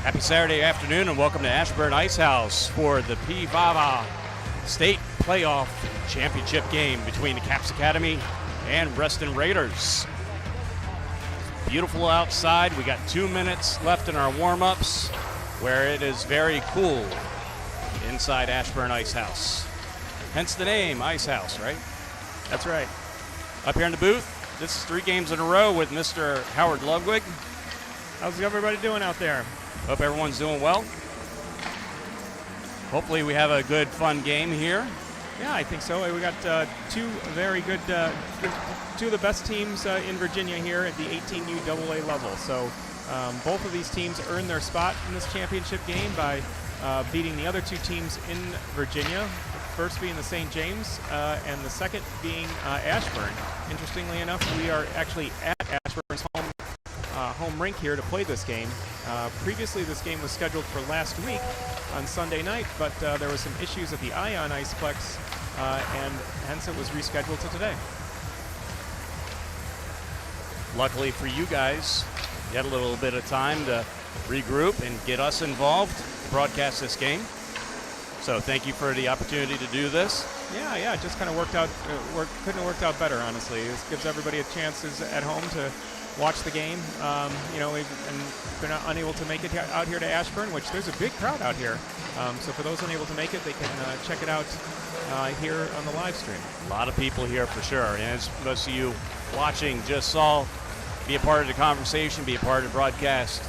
Happy Saturday afternoon and welcome to Ashburn Ice House for the PVAHA State Playoff Championship game between the Caps Academy and Reston Raiders. Beautiful outside. We got 2 minutes left in our warm-ups where it is very cool inside Ashburn Ice House. Hence the name, Ice House, right? That's right. Up here in the booth, this is 3 games in a row with Mr. Howard Ludwig. How's everybody doing out there? Hope everyone's doing well. Hopefully we have a good, fun game here. Yeah, I think so. We got two very good, two of the best teams in Virginia here at the 18U AA level. So both of these teams earned their spot in this championship game by beating the other 2 teams in Virginia. The first being the St. James and the second being Ashburn. Interestingly enough, we are actually at Ashburn's home rink here to play this game. Previously, this game was scheduled for last week on Sunday night, but there were some issues at the Ion Iceplex, and hence it was rescheduled to today. Luckily for you guys, you had a little bit of time to regroup and get us involved to broadcast this game. So thank you for the opportunity to do this. Yeah, it just kind of worked out. Couldn't have worked out better, honestly. This gives everybody a chance at home to watch the game. And they're not unable to make it out here to Ashburn, which there's a big crowd out here. So for those unable to make it, they can check it out here on the live stream. A lot of people here for sure. And as most of you watching just saw, be a part of the conversation, be a part of the broadcast.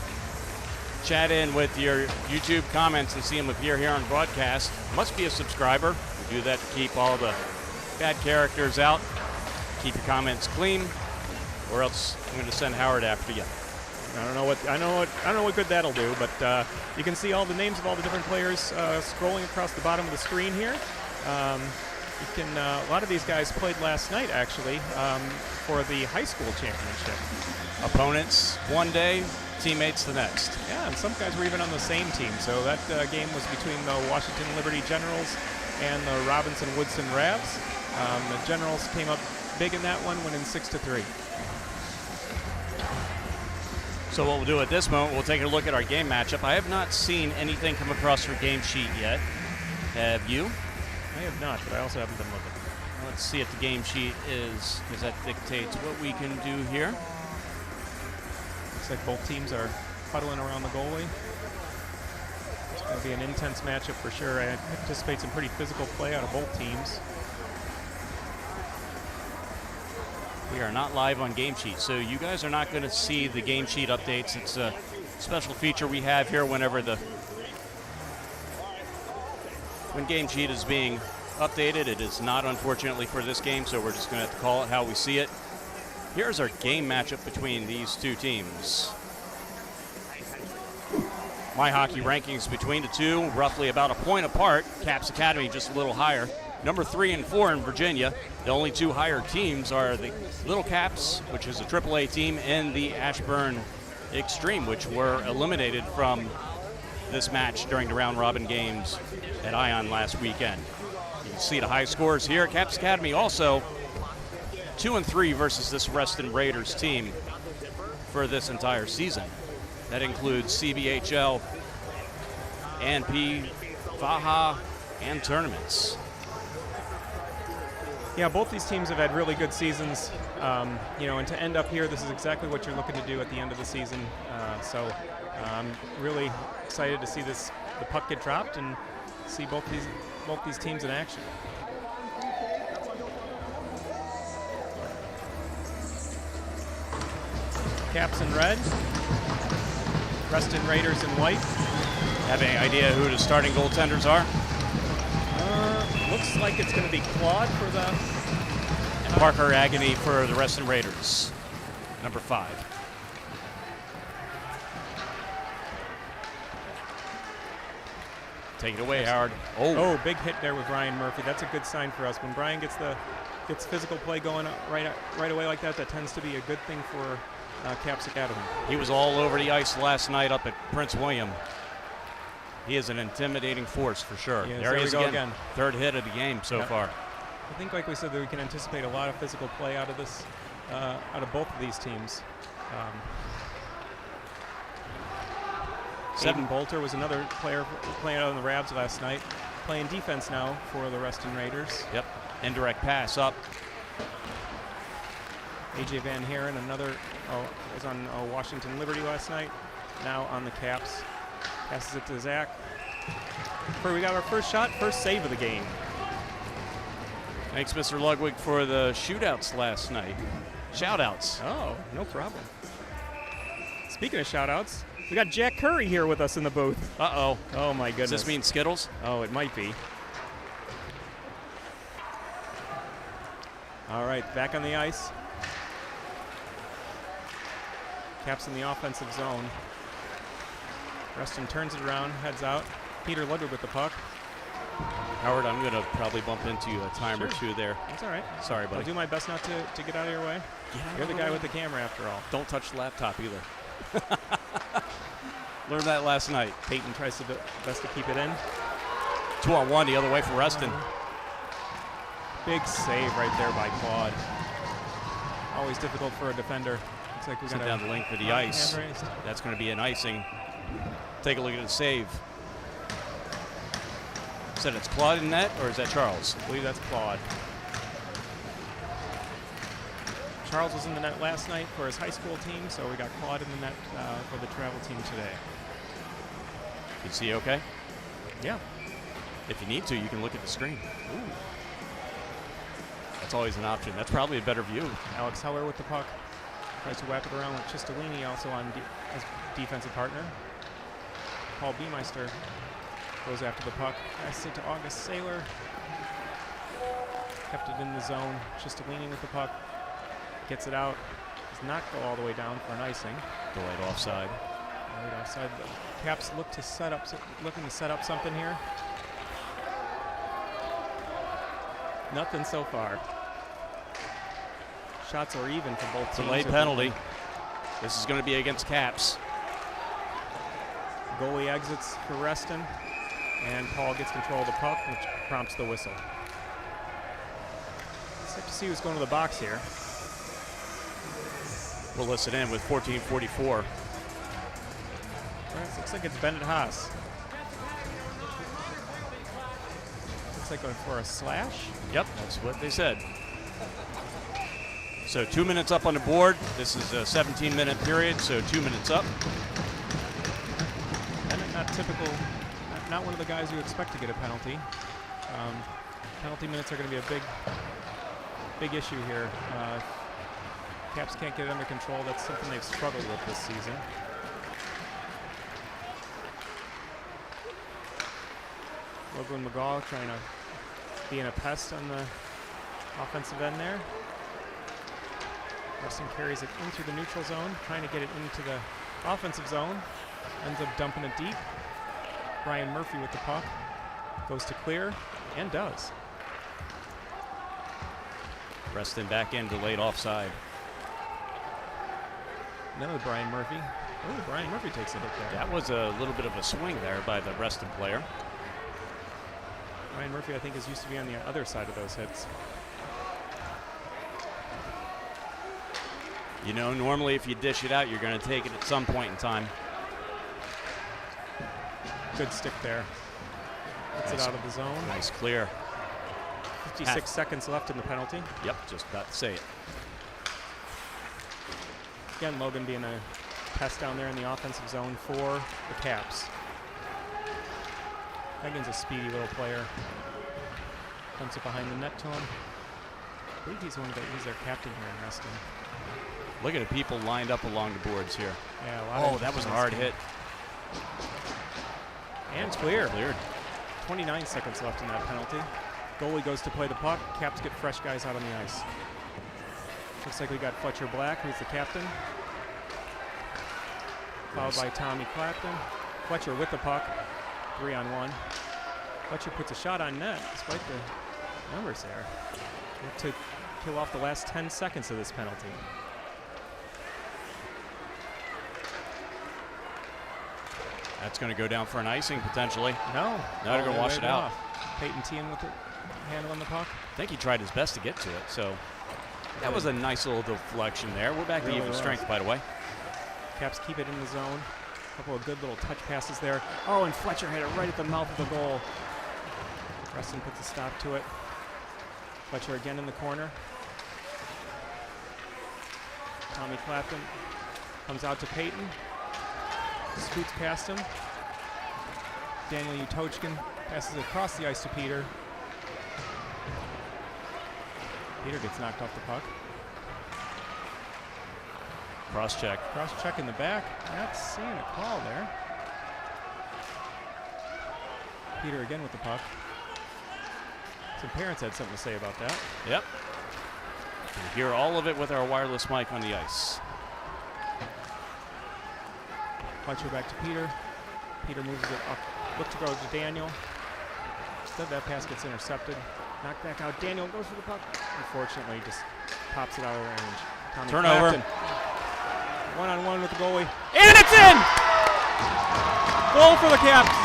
Chat in with your YouTube comments and see them if you're here on broadcast. Must be a subscriber. We do that to keep all the bad characters out. Keep your comments clean, or else I'm going to send Howard after you. I don't know what good that'll do, but you can see all the names of all the different players scrolling across the bottom of the screen here. A lot of these guys played last night actually for the high school championship. Opponents one day, teammates the next. Yeah, and some guys were even on the same team. So that game was between the Washington Liberty Generals and the Robinson Woodson Ravs. The Generals came up big in that one, winning 6-3. So what we'll do at this moment, we'll take a look at our game matchup. I have not seen anything come across our game sheet yet. Have you? I have not, but I also haven't been looking. Let's see if the game sheet is, because that dictates what we can do here. Looks like both teams are huddling around the goalie. It's going to be an intense matchup for sure. I anticipate some pretty physical play out of both teams. We are not live on Game Sheet, so you guys are not going to see the Game Sheet updates. It's a special feature we have here when Game Sheet is being updated. It is not, unfortunately, for this game, so we're just going to have to call it how we see it. Here's our game matchup between these 2 teams. My hockey rankings between the 2, roughly about a point apart. Caps Academy just a little higher. Number 3 and 4 in Virginia. The only 2 higher teams are the Little Caps, which is a AAA team, and the Ashburn Extreme, which were eliminated from this match during the round-robin games at Ion last weekend. You can see the high scores here. Caps Academy also 2 and 3 versus this Reston Raiders team for this entire season. That includes CBHL and PVAHA and tournaments. Yeah, both these teams have had really good seasons, and to end up here, this is exactly what you're looking to do at the end of the season. So I'm really excited to see the puck get dropped and see both these teams in action. Caps in red, Reston Raiders in white. Have any idea who the starting goaltenders are? Looks like it's going to be Claude for the... And Parker Agony for the Reston Raiders, number 5. Take it away, Howard. Oh, big hit there with Ryan Murphy. That's a good sign for us. When Brian gets physical play going right away like that, that tends to be a good thing for Caps Academy. He was all over the ice last night up at Prince William. He is an intimidating force for sure. Yes, there he is again. 3rd hit of the game so far. I think, like we said, that we can anticipate a lot of physical play out of this, out of both of these teams. Aiden Bolter was another player playing out on the Rabs last night, playing defense now for the Reston Raiders. Yep, indirect pass up. AJ Van Haren, was on Washington Liberty last night, now on the Caps. Passes it to Zach. We got our first shot, first save of the game. Thanks, Mr. Ludwig, for the shootouts last night. Shoutouts. Oh, no problem. Speaking of shoutouts, we got Jack Curry here with us in the booth. Uh-oh. Oh, my goodness. Does this mean Skittles? Oh, it might be. All right, back on the ice. Caps in the offensive zone. Reston turns it around, heads out. Peter Ludwig with the puck. Howard, I'm going to probably bump into you a time or two there. That's all right. Sorry, buddy. I'll do my best not to get out of your way. You're the guy with the camera after all. Don't touch the laptop either. Learned that last night. Peyton tries to best to keep it in. 2-on-1 the other way for Reston. Big save right there by Claude. Always difficult for a defender. Looks like we got down the length of the ice. That's going to be an icing. Take a look at the save. Said it's Claude in net, or is that Charles? I believe that's Claude. Charles was in the net last night for his high school team, so we got Claude in the net for the travel team today. You see okay? Yeah. If you need to, you can look at the screen. Ooh. That's always an option. That's probably a better view. Alex Heller with the puck. Tries to wrap it around with Chistolini also on as defensive partner. Paul Beemeister goes after the puck. Passes it to August Saylor. Kept it in the zone. Chistolini with the puck. Gets it out. Does not go all the way down for an icing. Delayed offside. Delayed offside. The Caps looking to set up something here. Nothing so far. Shots are even for both teams. Delayed penalty. This is going to be against Caps. Goalie exits for Reston, and Paul gets control of the puck, which prompts the whistle. Let's have to see who's going to the box here. We'll listen in with 14:44. Looks like it's Bennett Haas. Looks like going for a slash. Yep, that's what they said. So 2 minutes up on the board. This is a 17-minute period, so 2 minutes up. Bennett, not typical, not one of the guys you expect to get a penalty. Penalty minutes are going to be a big issue here. Caps can't get it under control. That's something they've struggled with this season. Logan McGaw trying to be in a pest on the offensive end there. Reston carries it into the neutral zone, trying to get it into the offensive zone. Ends up dumping it deep. Brian Murphy with the puck. Goes to clear, and does. Reston back in, delayed offside. Another Brian Murphy. Oh, Brian Murphy takes a hit there. That was a little bit of a swing there by the Reston player. Brian Murphy, I think, is used to be on the other side of those hits. You know, normally if you dish it out, you're going to take it at some point in time. Good stick there. Gets it out of the zone. Nice clear. 56 seconds left in the penalty. Yep, just about to say it. Again, Logan being a pest down there in the offensive zone for the Caps. Megan's a speedy little player. Dumps it behind the net to him. I believe he's their captain here in Reston. Look at the people lined up along the boards here. Yeah, a lot of that was a hard hit. And it's clear. Cleared. 29 seconds left in that penalty. Goalie goes to play the puck. Caps get fresh guys out on the ice. Looks like we got Fletcher Black, who's the captain. Followed by Tommy Clapton. Fletcher with the puck. 3-on-1. Fletcher puts a shot on net, despite the numbers there. To kill off the last 10 seconds of this penalty. That's going to go down for an icing, potentially. No. Now they're going to wash it out. Peyton Tien with the handle on the puck. I think he tried his best to get to it, so that was a nice little deflection there. We're back to even strength, by the way. Caps keep it in the zone. A couple of good little touch passes there. Oh, and Fletcher had it right at the mouth of the goal. Reston puts a stop to it. Fletcher again in the corner. Tommy Clapton comes out to Peyton. Scoots past him. Daniel Utochkin passes it across the ice to Peter. Peter gets knocked off the puck. Cross check. Cross check in the back. Not seeing a call there. Peter again with the puck. Some parents had something to say about that. Yep. You can hear all of it with our wireless mic on the ice. Fletcher back to Peter. Peter moves it up. Look to go to Daniel. Instead, that pass gets intercepted. Knocked back out. Daniel goes for the puck. Unfortunately, just pops it out of range. Tommy Turnover. Clapton. One-on-one with the goalie. And it's in! Goal for the Caps.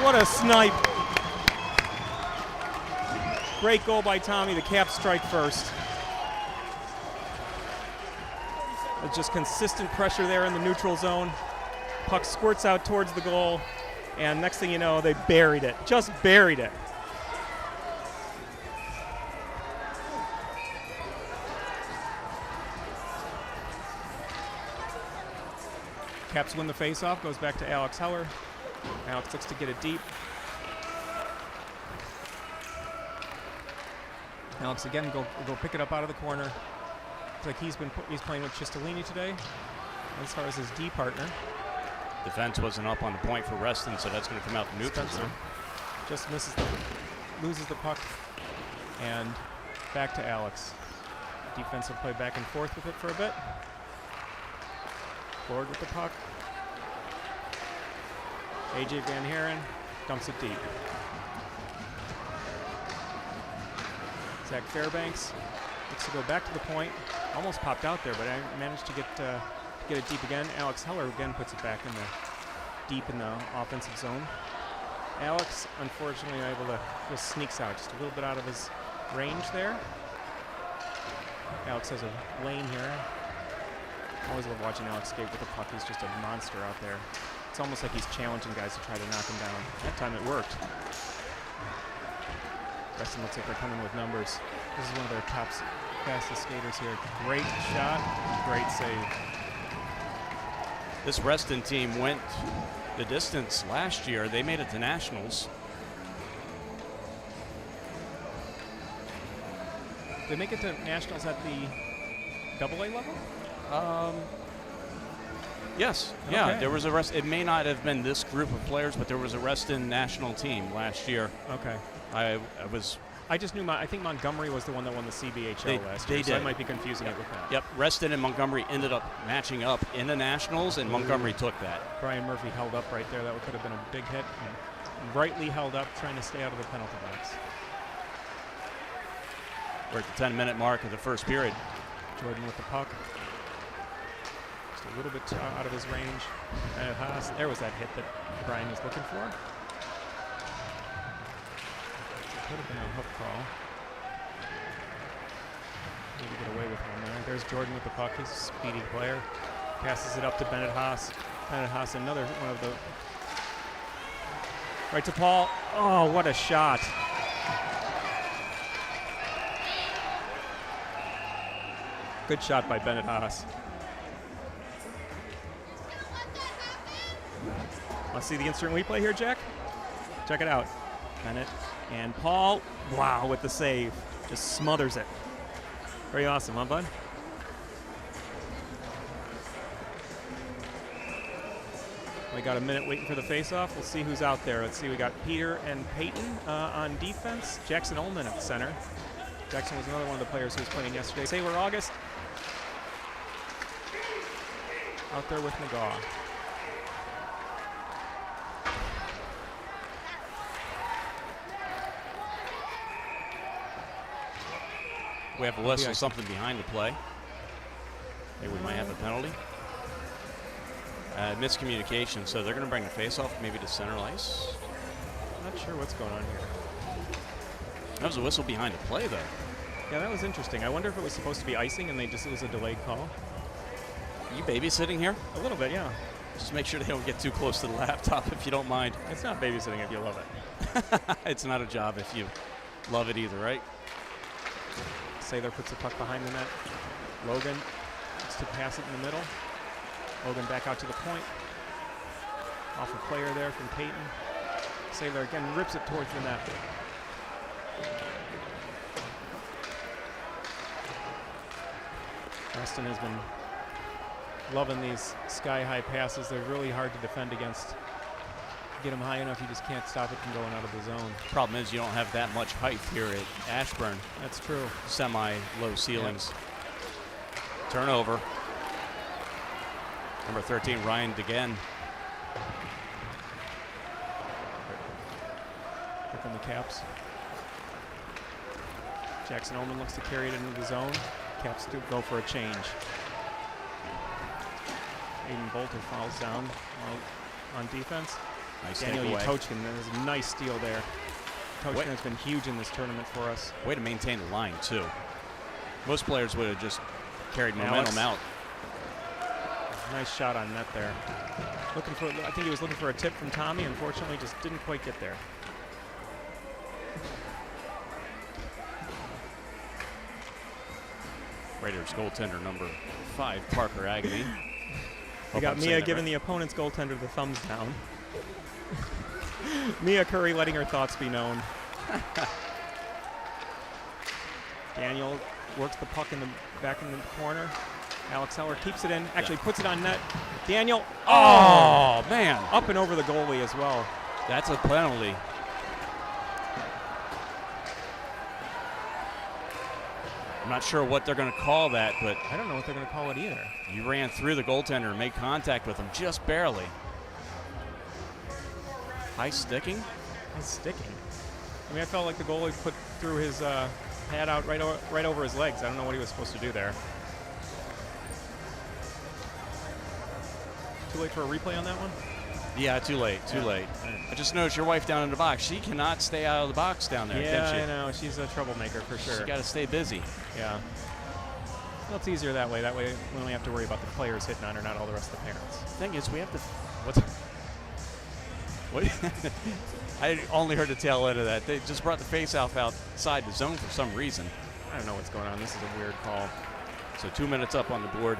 What a snipe. Great goal by Tommy. The Caps strike first. It's just consistent pressure there in the neutral zone. Puck squirts out towards the goal. And next thing you know, they buried it. Just buried it. Caps win the faceoff, goes back to Alex Heller. Alex looks to get it deep. Alex again go pick it up out of the corner. Looks like he's playing with Chistolini today as far as his D partner. Defense wasn't up on the point for Reston, so that's going to come out the neutral zone. Just loses the puck, and back to Alex. Defense will play back and forth with it for a bit. Forward with the puck. AJ Van Haren dumps it deep. Zach Fairbanks looks to go back to the point. Almost popped out there, but I managed to get it deep again. Alex Heller again puts it back in the deep in the offensive zone. Alex, unfortunately, able to just sneaks out just a little bit out of his range there. Alex has a lane here. Always love watching Alex skate with the puck. He's just a monster out there. It's almost like he's challenging guys to try to knock him down. That time it worked. Reston looks like they're coming with numbers. This is one of their top fastest skaters here. Great shot, great save. This Reston team went the distance last year. They made it to nationals. They make it to nationals at the AA level? Yes. Okay. Yeah, there was a it may not have been this group of players, but there was a Reston national team last year. Okay. I just knew I think Montgomery was the one that won the CBHL last year. They so did. I might be confusing it with that. Yep. Reston and Montgomery ended up matching up in the nationals, and Montgomery took that. Brian Murphy held up right there. That could have been a big hit. And rightly held up, trying to stay out of the penalty box. We're at the 10-minute mark of the first period. Jordan with the puck. Just a little bit out of his range. There was that hit that Brian was looking for. It could have been a hook call. Maybe get away with one there. There's Jordan with the puck. He's a speedy player. Passes it up to Bennett Haas. Bennett Haas, another one of the... Right to Paul. Oh, what a shot. Good shot by Bennett Haas. Want to see the instant replay here, Jack? Check it out. Bennett and Paul. Wow, with the save. Just smothers it. Very awesome, huh, bud? We got a minute waiting for the face-off. We'll see who's out there. Let's see, we got Peter and Peyton on defense. Jackson Ullman at the center. Jackson was another one of the players who was playing yesterday. Saylor August out there with McGaw. We have a whistle, something behind the play. Maybe we might have a penalty. Miscommunication, so they're going to bring the face-off maybe to center ice. Not sure what's going on here. That was a whistle behind the play, though. Yeah, that was interesting. I wonder if it was supposed to be icing and it was a delayed call. You babysitting here? A little bit, yeah. Just make sure they don't get too close to the laptop if you don't mind. It's not babysitting if you love it. It's not a job if you love it either, right? Saylor puts the puck behind the net. Logan looks to pass it in the middle. Logan back out to the point. Off a player there from Peyton. Saylor again rips it towards the net. Reston has been loving these sky-high passes. They're really hard to defend against. Get them high enough, you just can't stop it from going out of the zone. Problem is you don't have that much height here at Ashburn. That's true. Semi-low ceilings. Yep. Turnover. Number 13, Ryan DeGen. Here come the Caps. Jackson Ullman looks to carry it into the zone. Caps do go for a change. Aiden Bolter falls down on defense. Nice Daniel takeaway. Utochkin, there's a nice steal there. Utochkin has been huge in this tournament for us. Way to maintain the line, too. Most players would have just carried momentum out. Nice shot on net there. Looking for, I think he was looking for a tip from Tommy. Unfortunately, just didn't quite get there. Raiders goaltender number 5, Parker Agony. We got Mia giving the opponent's goaltender the thumbs down. Mia Curry letting her thoughts be known. Daniel works the puck in the back in the corner. Alex Heller keeps it in, actually puts it on net. Daniel, oh man, up and over the goalie as well. That's a penalty. I'm not sure what they're going to call that, but I don't know what they're going to call it either. You ran through the goaltender and made contact with him just barely. High sticking? High sticking. I mean, I felt like the goalie put through his pad out right over his legs. I don't know what he was supposed to do there. Too late for a replay on that one? Yeah, too late, too late. I just noticed your wife down in the box. She cannot stay out of the box down there, yeah, can she? I know. She's a troublemaker for sure. She got to stay busy. Yeah. Well, it's easier that way. That way we only have to worry about the players hitting on her, not all the rest of the parents. The thing is, we have to... What? I only heard the tail end of that. They just brought the face-off outside the zone for some reason. I don't know what's going on. This is a weird call. So 2 minutes up on the board.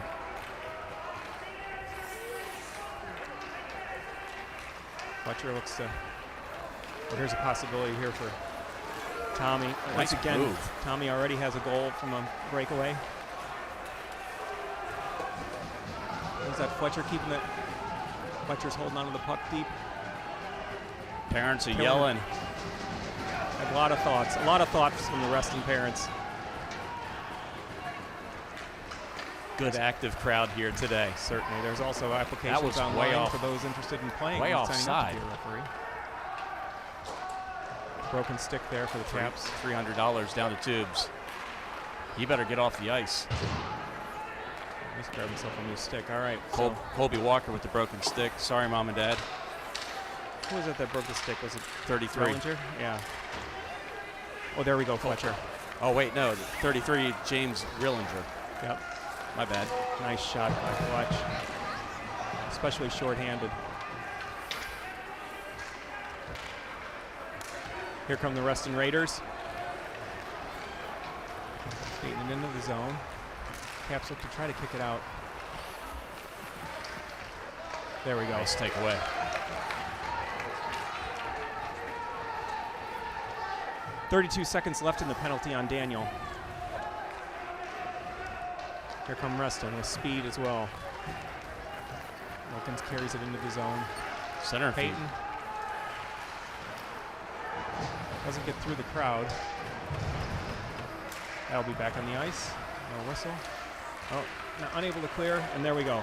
Fletcher looks to... Well, here's a possibility here for Tommy. Nice Once again, move. Tommy already has a goal from a breakaway. Is that Fletcher keeping it? Fletcher's holding onto the puck deep. Parents are yelling. A lot of thoughts from the Reston parents. Good active crowd here today. Certainly. There's also applications was online way off. for those interested in playing. Way and signing up offside. to be a referee. Broken stick there for the Caps. $300 down the tubes. He better get off the ice. He's grabbed himself a new stick. All right. Colby Walker with the broken stick. Sorry, Mom and Dad. Who was it that broke the stick? Was it 33. Rellinger? Yeah. Oh, there we go, Fletcher. Oh, wait, no. 33, James Rillinger. Yep. My bad. Nice shot by Fletch. Especially shorthanded. Here come the Reston Raiders. Skating it into the zone. Caps look to try to kick it out. There we go. Nice takeaway. .32 seconds left in the penalty on Daniel. Here come Reston with speed as well. Wilkins carries it into the zone. Center feed. Peyton doesn't get through the crowd. That'll be back on the ice. No whistle. Oh, no, unable to clear, and there we go.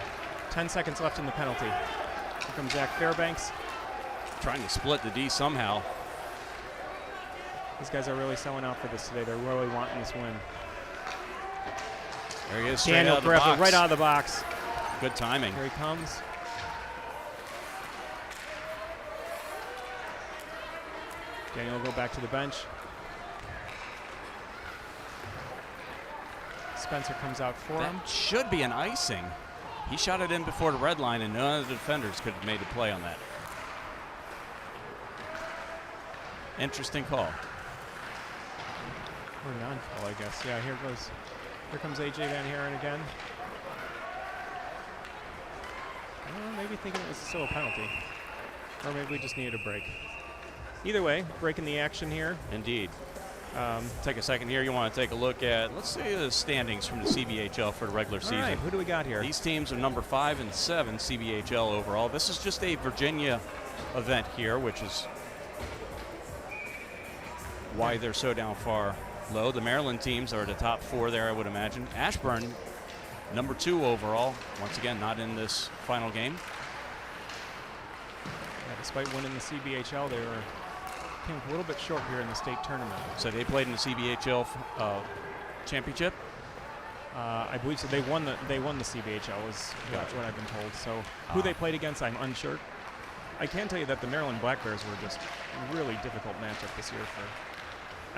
10 seconds left in the penalty. Here comes Zach Fairbanks. Trying to split the D somehow. These guys are really selling out for this today. They're really wanting this win. There he is, straight Daniel out of the grabs box. it right out of the box. Good timing. Here he comes. Daniel will go back to the bench. Spencer comes out for him. That should be an icing. He shot it in before the red line, and none of the defenders could have made a play on that. Interesting call. Or non-call, I guess. Yeah, here comes AJ Van Haren again. Maybe thinking it was still a penalty. Or maybe we just needed a break. Either way, breaking the action here. Indeed. Take a second here. You want to take a look at, let's see the standings from the CBHL for the regular season. All right, who do we got here? These teams are number 5 and 7 CBHL overall. This is just a Virginia event here, which is why they're so down far low. The Maryland teams are the top 4 there, I would imagine. Ashburn, number 2 overall. Once again, not in this final game. Yeah, despite winning the CBHL, they came a little bit short here in the state tournament. So they played in the CBHL championship? I believe so. They won the CBHL is Gotcha. what I've been told. So who they played against, I'm unsure. I can tell you that the Maryland Black Bears were just a really difficult matchup this year for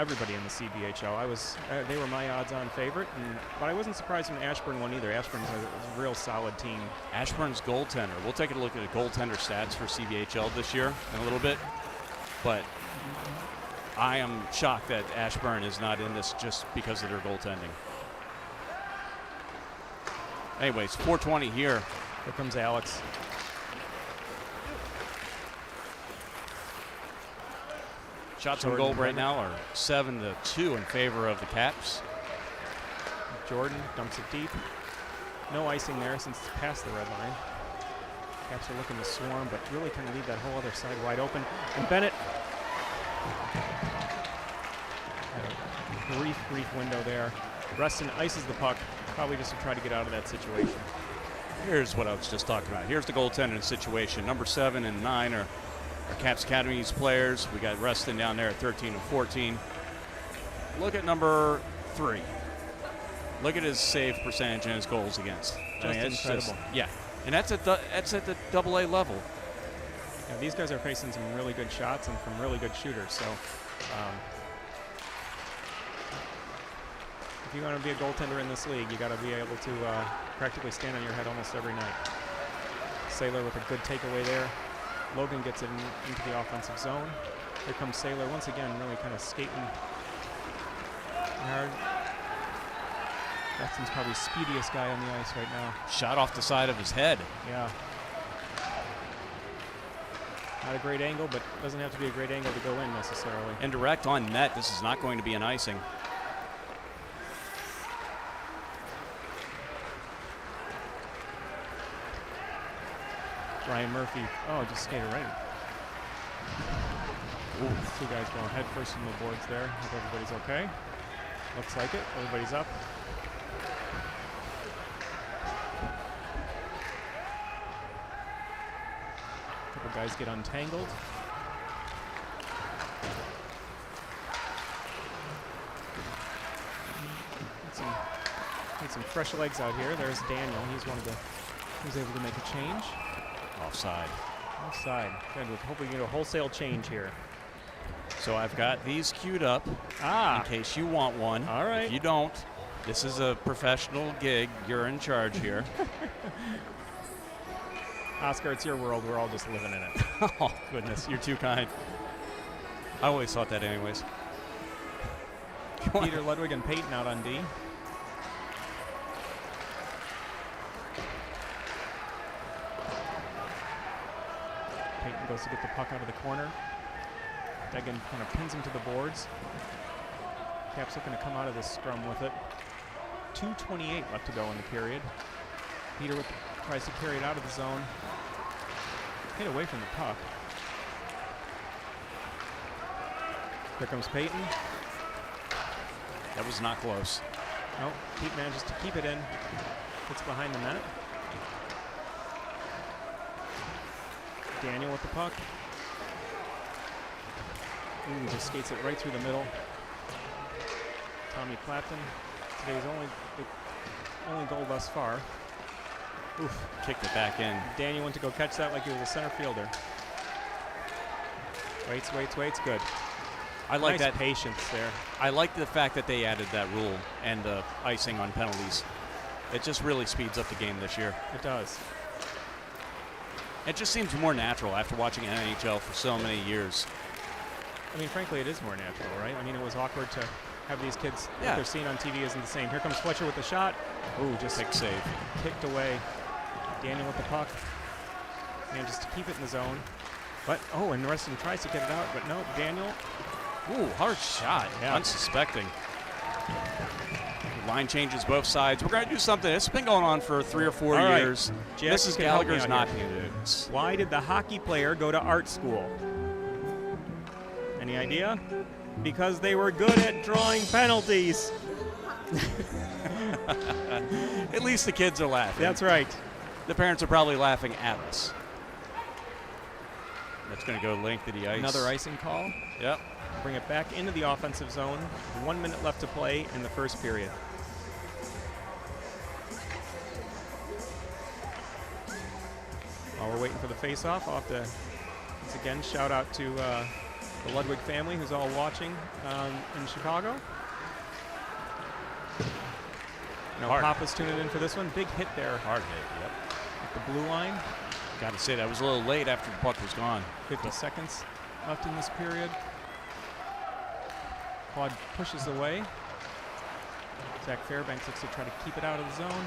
everybody in the CBHL. They were my odds-on favorite, but I wasn't surprised when Ashburn won either. Ashburn's a real solid team. Ashburn's goaltender. We'll take a look at the goaltender stats for CBHL this year in a little bit, but I am shocked that Ashburn is not in this just because of their goaltending. Anyways, 4:20 here. Here comes Alex. Shots on goal right now are 7-2 in favor of the Caps. Jordan dumps it deep. No icing there since it's past the red line. Caps are looking to swarm, but really kind of leave that whole other side wide open. And Bennett. Had a brief window there. Reston ices the puck, probably just to try to get out of that situation. Here's what I was just talking about. Here's the goaltending situation. Number 7 and 9 are Caps Academy's players. We got Reston down there at 13 and 14. Look at number 3. Look at his save percentage and his goals against. It's incredible. Yeah, and that's at the AA level. Yeah, these guys are facing some really good shots and from really good shooters. So if you're going to be a goaltender in this league, you got to be able to practically stand on your head almost every night. Saylor with a good takeaway there. Logan gets it into the offensive zone. Here comes Saylor once again, really kind of skating hard. Reston's probably speediest guy on the ice right now. Shot off the side of his head. Yeah. Not a great angle, but doesn't have to be a great angle to go in necessarily. And direct on net. This is not going to be an icing. Ryan Murphy, just skated right. Ooh, 2 guys going head first in the boards there. Hope everybody's okay. Looks like it. Everybody's up. Couple guys get untangled. Need some fresh legs out here. There's Daniel. He's able to make a change. Offside. Offside. Good. We're hoping to get a wholesale change here. So I've got these queued up in case you want one. All right. If you don't, this is a professional gig. You're in charge here. Oscar, it's your world. We're all just living in it. Oh, goodness. You're too kind. I always thought that anyways. Peter Ludwig and Peyton out on D. Peyton goes to get the puck out of the corner. Degan kind of pins him to the boards. Caps looking to come out of this scrum with it. 2:28 left to go in the period. Peter tries to carry it out of the zone. Hit away from the puck. Here comes Peyton. That was not close. Nope, Pete manages to keep it in. Gets behind the net. Daniel with the puck. Ooh, just skates it right through the middle. Tommy Clapton, today's only goal thus far. Oof. Kicked it back in. Daniel went to go catch that like he was a center fielder. Waits, good. I like nice that patience there. I like the fact that they added that rule and icing on penalties. It just really speeds up the game this year. It does. It just seems more natural after watching NHL for so many years. I mean, frankly, it is more natural, right? I mean, it was awkward to have these kids, what they're seeing on TV isn't the same. Here comes Fletcher with the shot. Ooh, just Big save. Kicked away. Daniel with the puck. And just to keep it in the zone. But, oh, and Reston tries to get it out, but no, Daniel. Ooh, hard shot. Yeah. Unsuspecting. Line changes both sides. We're going to do something. It's been going on for 3 or 4 years. Jack, Mrs. Gallagher's not going to do it. Why did the hockey player go to art school? Any idea? Because they were good at drawing penalties. At least the kids are laughing. That's right. The parents are probably laughing at us. That's going to go length of the ice. Another icing call. Yep. Bring it back into the offensive zone. 1 minute left to play in the first period. While we're waiting for the face-off, I'll have to, once again, shout out to the Ludwig family who's all watching in Chicago. Now Papa's tuning in for this one. Big hit there. Hard hit, yep. At the blue line. Got to say, that was a little late after the puck was gone. 50 seconds left in this period. Claude pushes away. Zach Fairbanks looks to try to keep it out of the zone.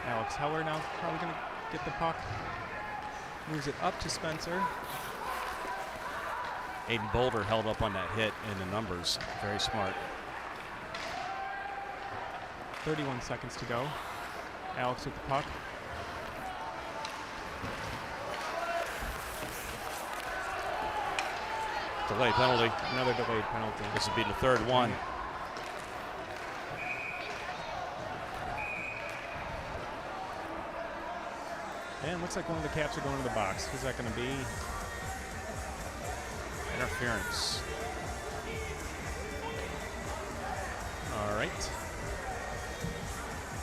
Alex Heller now probably going to get the puck. Moves it up to Spencer. Aiden Boulder held up on that hit in the numbers. Very smart. 31 seconds to go. Alex with the puck. Delayed penalty. Another delayed penalty. This would be the third one. And looks like one of the Caps are going to the box. Who's that going to be? Interference. All right.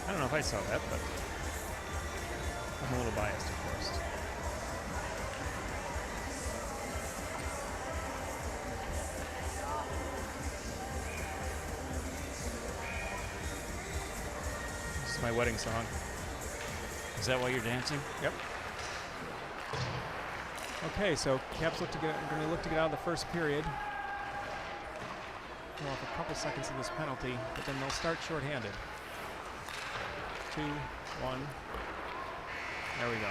I don't know if I saw that, but I'm a little biased, of course. This is my wedding song. Is that why you're dancing? Yep. Okay, so Caps going to look to get out of the first period. Go off a couple seconds of this penalty, but then they'll start shorthanded. 2, 1. There we go.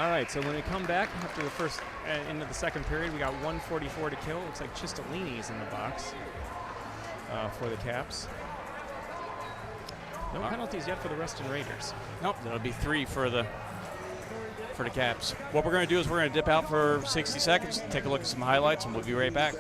All right, so when we come back after the first, into the second period, we got 1:44 to kill. Looks like Chistolini's in the box for the Caps. No penalties yet for the Reston Raiders. Nope, that'll be 3 for the Caps. What we're going to do is we're going to dip out for 60 seconds, take a look at some highlights, and we'll be right back.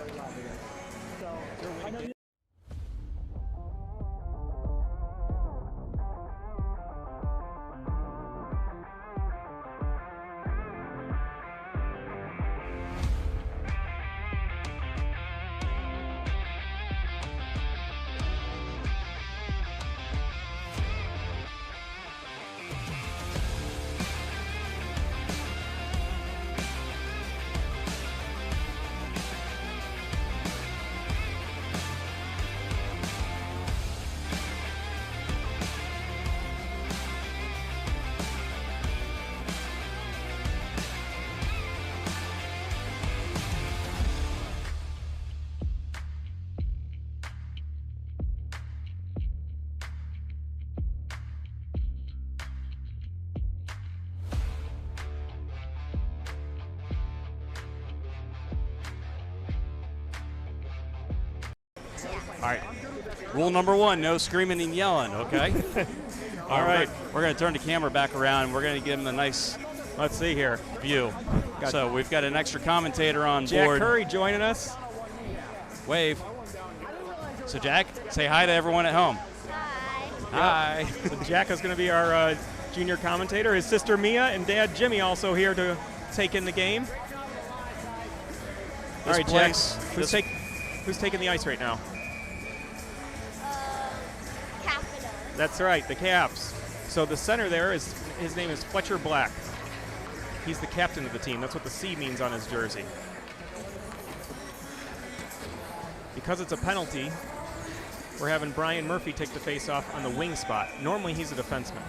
All right. Rule number 1, no screaming and yelling, okay? All right. We're going to turn the camera back around. We're going to give them a nice, let's see here, view. So we've got an extra commentator on Jack board. Jack Curry joining us. Wave. So, Jack, say hi to everyone at home. Hi. Hi. So Jack is going to be our junior commentator. His sister Mia and dad Jimmy also here to take in the game. All right, Jack, who's taking the ice right now? Capita. That's right, the Caps. So the center there his name is Fletcher Black. He's the captain of the team. That's what the C means on his jersey. Because it's a penalty, we're having Brian Murphy take the face-off on the wing spot. Normally, he's a defenseman.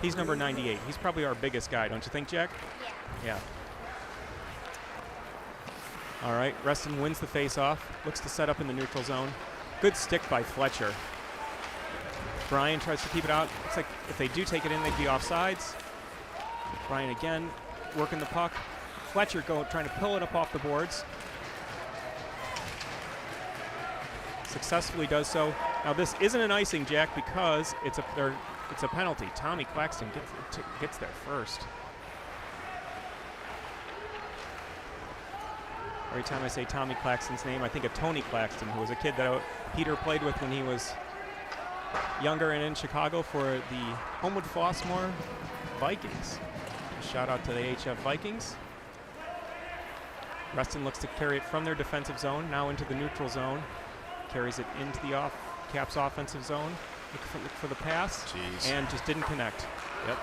He's number 98. He's probably our biggest guy, don't you think, Jack? Yeah. Yeah. All right, Reston wins the face-off. Looks to set up in the neutral zone. Good stick by Fletcher. Brian tries to keep it out. Looks like if they do take it in, they'd be offsides. Brian again working the puck. Fletcher trying to pull it up off the boards. Successfully does so. Now this isn't an icing, Jack, because it's a penalty. Tommy Claxton gets there first. Every time I say Tommy Claxton's name, I think of Tony Claxton, who was a kid that Peter played with when he was younger and in Chicago for the Homewood Flossmoor Vikings. A shout out to the HF Vikings. Reston looks to carry it from their defensive zone, now into the neutral zone. Carries it into the Caps offensive zone. Look for the pass. Jeez. And just didn't connect. Yep.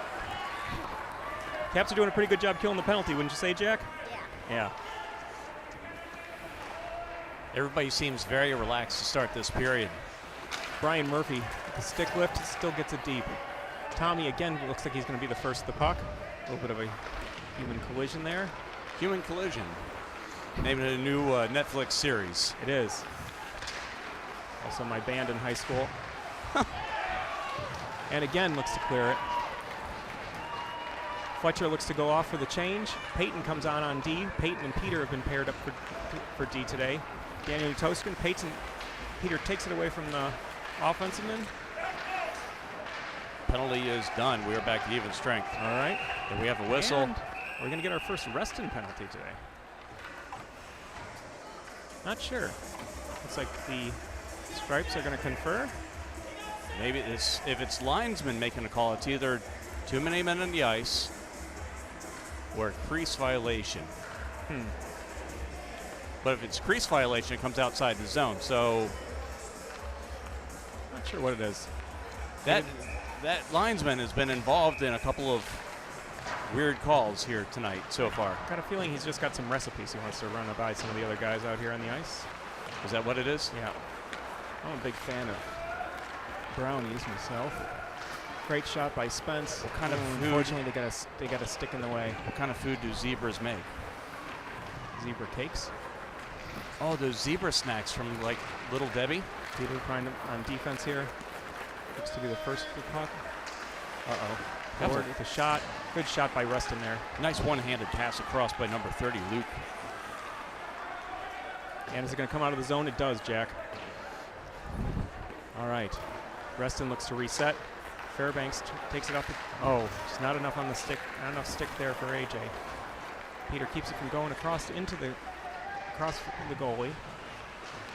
Caps are doing a pretty good job killing the penalty, wouldn't you say, Jack? Yeah. Yeah. Everybody seems very relaxed to start this period. Brian Murphy, the stick lift, still gets it deep. Tommy, again, looks like he's going to be the first to the puck. A little bit of a human collision there. Human collision. Naming it a new Netflix series. It is. Also my band in high school. And again, looks to clear it. Fletcher looks to go off for the change. Peyton comes on D. Peyton and Peter have been paired up for D today. Daniel Toskin, Peter takes it away from the offensive man. Penalty is done. We are back to even strength. All right. And we have a whistle. And we're going to get our first Reston penalty today. Not sure. Looks like the Stripes are going to confer. Maybe if it's linesman making a call, it's either too many men on the ice or crease violation. But if it's crease violation, it comes outside the zone. So Not sure what it is. that linesman has been involved in a couple of weird calls here tonight so far. Got a feeling he's just got some recipes he wants to run by some of the other guys out here on the ice. Is that what it is? Yeah. I'm a big fan of brownies myself. Great shot by Spence. What kind of food? Unfortunately, they got a stick in the way. What kind of food do zebras make? Zebra cakes. Oh, those zebra snacks from like Little Debbie. Peter trying to, on defense here. Looks to be the first for the puck. Forward with a shot. Good shot by Reston there. Nice one-handed pass across by number 30, Luke. And is it going to come out of the zone? It does, Jack. All right. Reston looks to reset. Fairbanks takes it up. Oh, just not enough on the stick. Not enough stick there for AJ. Peter keeps it from going across the goalie.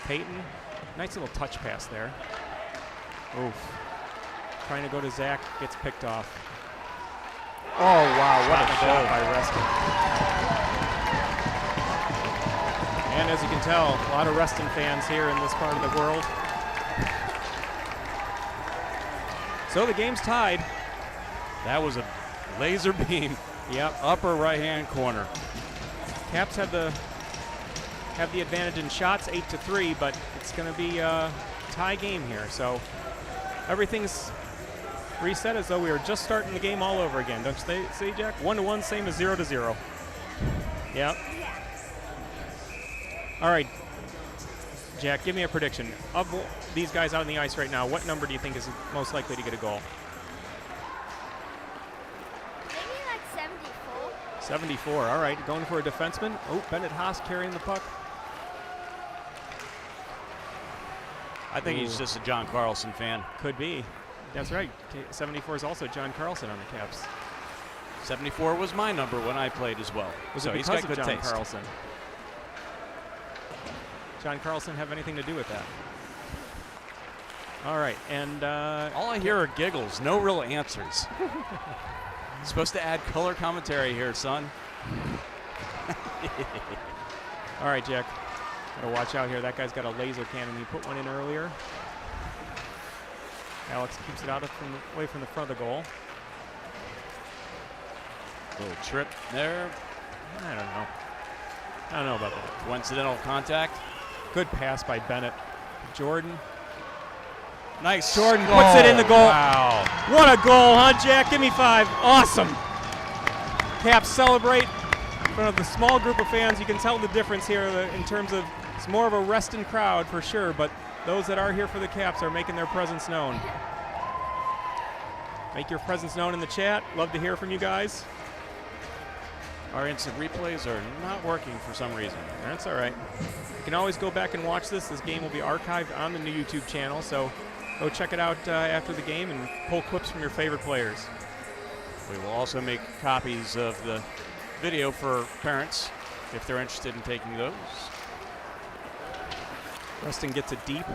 Peyton, nice little touch pass there. Oof. Trying to go to Zach, gets picked off. Oh, wow, what a shot by Reston. And as you can tell, a lot of Reston fans here in this part of the world. So the game's tied. That was a laser beam. Yep. Upper right-hand corner. Caps have the advantage in shots, 8-3, but it's going to be a tie game here. So everything's reset as though we were just starting the game all over again. Don't you say, Jack? 1-1, same as 0-0. Yep. All right, Jack, give me a prediction. Of these guys out on the ice right now, what number do you think is most likely to get a goal? Maybe like 74. 74, all right. Going for a defenseman. Oh, Bennett Haas carrying the puck. I think he's just a John Carlson fan. Could be. That's right. 74 is also John Carlson on the Caps. 74 was my number when I played as well. Was so it he's because got of good John taste. Carlson? John Carlson have anything to do with that? All right, and All I hear are giggles, no real answers. Supposed to add color commentary here, son. all right, Jack. Gotta watch out here. That guy's got a laser cannon. He put one in earlier. Alex keeps it out away from the front of the goal. Little trip there. I don't know about that. Coincidental contact. Good pass by Bennett. Jordan. Nice. Jordan goal. puts it in the goal. Wow. What a goal, huh, Jack? Give me 5. Awesome. Caps celebrate in front of the small group of fans. You can tell the difference here in terms of it's more of a Reston crowd for sure, but those that are here for the Caps are making their presence known. Make your presence known in the chat. Love to hear from you guys. Our instant replays are not working for some reason. That's all right. You can always go back and watch this. This game will be archived on the new YouTube channel, so go check it out after the game and pull clips from your favorite players. We will also make copies of the video for parents if they're interested in taking those. Reston gets it deep.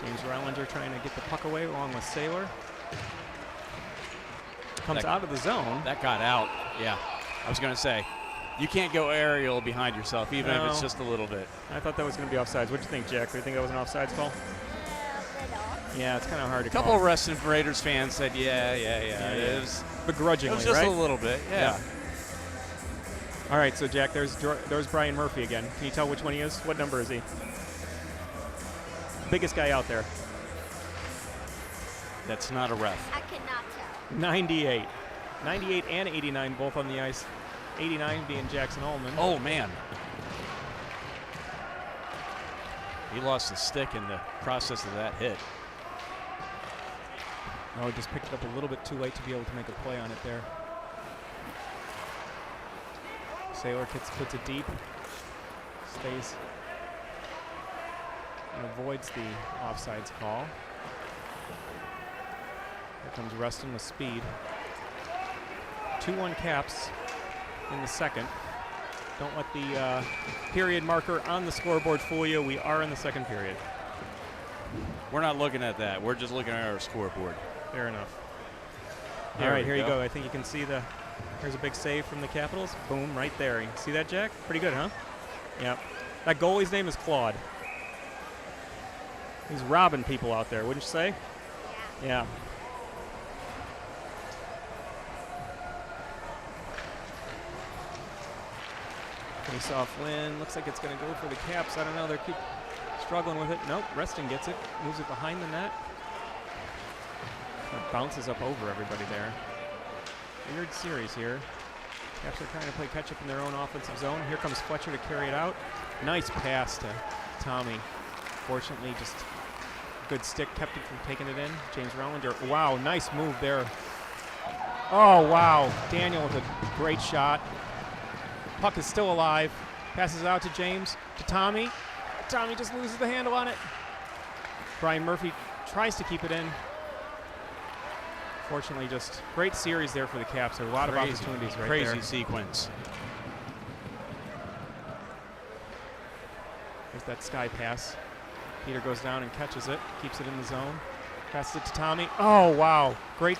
James Rollinger trying to get the puck away along with Saylor. Comes out of the zone. That got out, yeah. I was going to say, you can't go aerial behind yourself, even if it's just a little bit. I thought that was going to be offsides. What do you think, Jack? Do you think that was an offsides call? Yeah, it's kind of hard to call. A couple of Reston Raiders fans said, yeah. It was begrudgingly, it was just right? a little bit, yeah. All right, so Jack, there's Brian Murphy again. Can you tell which one he is? What number is he? Biggest guy out there. That's not a ref. I cannot tell. 98. 98 and 89 both on the ice. 89 being Jackson Ullman. Oh, man. He lost the stick in the process of that hit. Oh, just picked it up a little bit too late to be able to make a play on it there. Saylor puts it deep. Stays and avoids the offsides call. Here comes Reston with speed. 2-1 Caps in the second. Don't let the period marker on the scoreboard fool you. We are in the second period. We're not looking at that. We're just looking at our scoreboard. Fair enough. There All right, we here you go. go. I think you can see here's a big save from the Capitals. Boom, right there. You see that, Jack? Pretty good, huh? Yep. That goalie's name is Claude. He's robbing people out there, wouldn't you say? Yeah. Face-off win. Looks like it's going to go for the Caps. I don't know. They keep struggling with it. Nope. Reston gets it. Moves it behind the net. It bounces up over everybody there. Weird series here. Caps are trying to play catch-up in their own offensive zone. Here comes Fletcher to carry it out. Nice pass to Tommy. Fortunately, just a good stick kept it from taking it in. James Rollinger. Wow, nice move there. Oh, wow. Daniel with a great shot. Puck is still alive. Passes it out to James, to Tommy. Tommy just loses the handle on it. Brian Murphy tries to keep it in. Fortunately, just great series there for the Caps. There are a lot of opportunities right there. Crazy sequence. There's that sky pass. Peter goes down and catches it, keeps it in the zone. Passes it to Tommy. Oh, wow. Great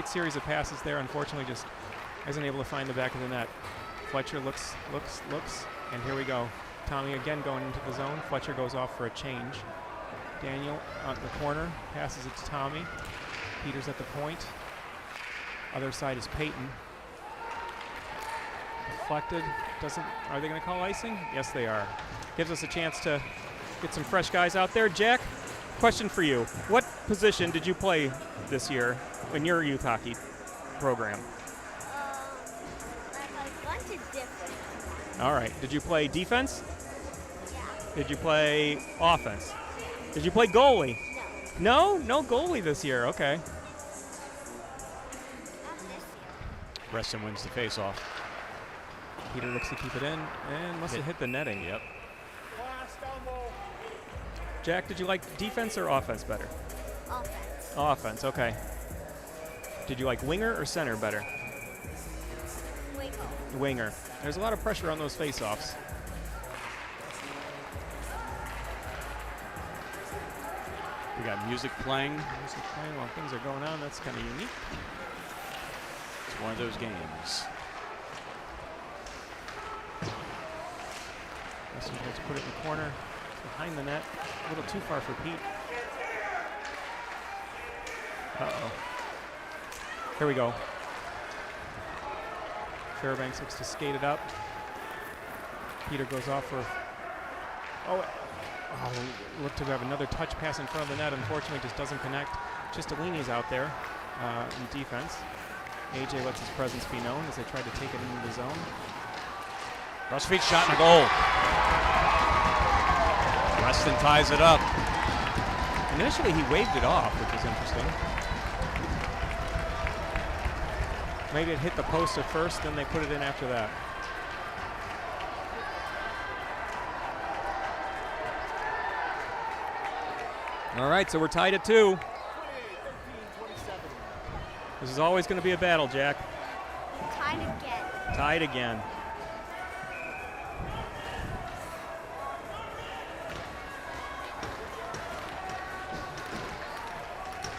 series of passes there. Unfortunately, just isn't able to find the back of the net. Fletcher looks, and here we go. Tommy again going into the zone. Fletcher goes off for a change. Daniel on the corner, passes it to Tommy. Peter's at the point. Other side is Peyton. Deflected. Are they going to call icing? Yes, they are. Gives us a chance to get some fresh guys out there. Jack, question for you. What position did you play this year in your youth hockey program? I bunch of different. All right. Did you play defense? Yeah. Did you play offense? Did you play goalie? No. No goalie this year. Okay. Not this year. Reston wins the face-off. Peter looks to keep it in and must have hit the netting. Yep. Jack, did you like defense or offense better? Offense. Offense, okay. Did you like winger or center better? Wiggle. Winger. There's a lot of pressure on those face-offs. We got music playing. Music playing while things are going on. That's kind of unique. It's one of those games. Reston tries to put it in the corner. Behind the net. A little too far for Pete. Uh-oh. Here we go. Fairbanks looks to skate it up. Peter goes off for Look to have another touch pass in front of the net. Unfortunately, just doesn't connect. Chistolini's out there in defense. AJ lets his presence be known as they try to take it into the zone. Cross-feet shot and a goal. Reston ties it up. Initially, he waved it off, which was interesting. Maybe it hit the post at first, then they put it in after that. All right, so we're tied at 2. This is always going to be a battle, Jack. Tied again. Tied again.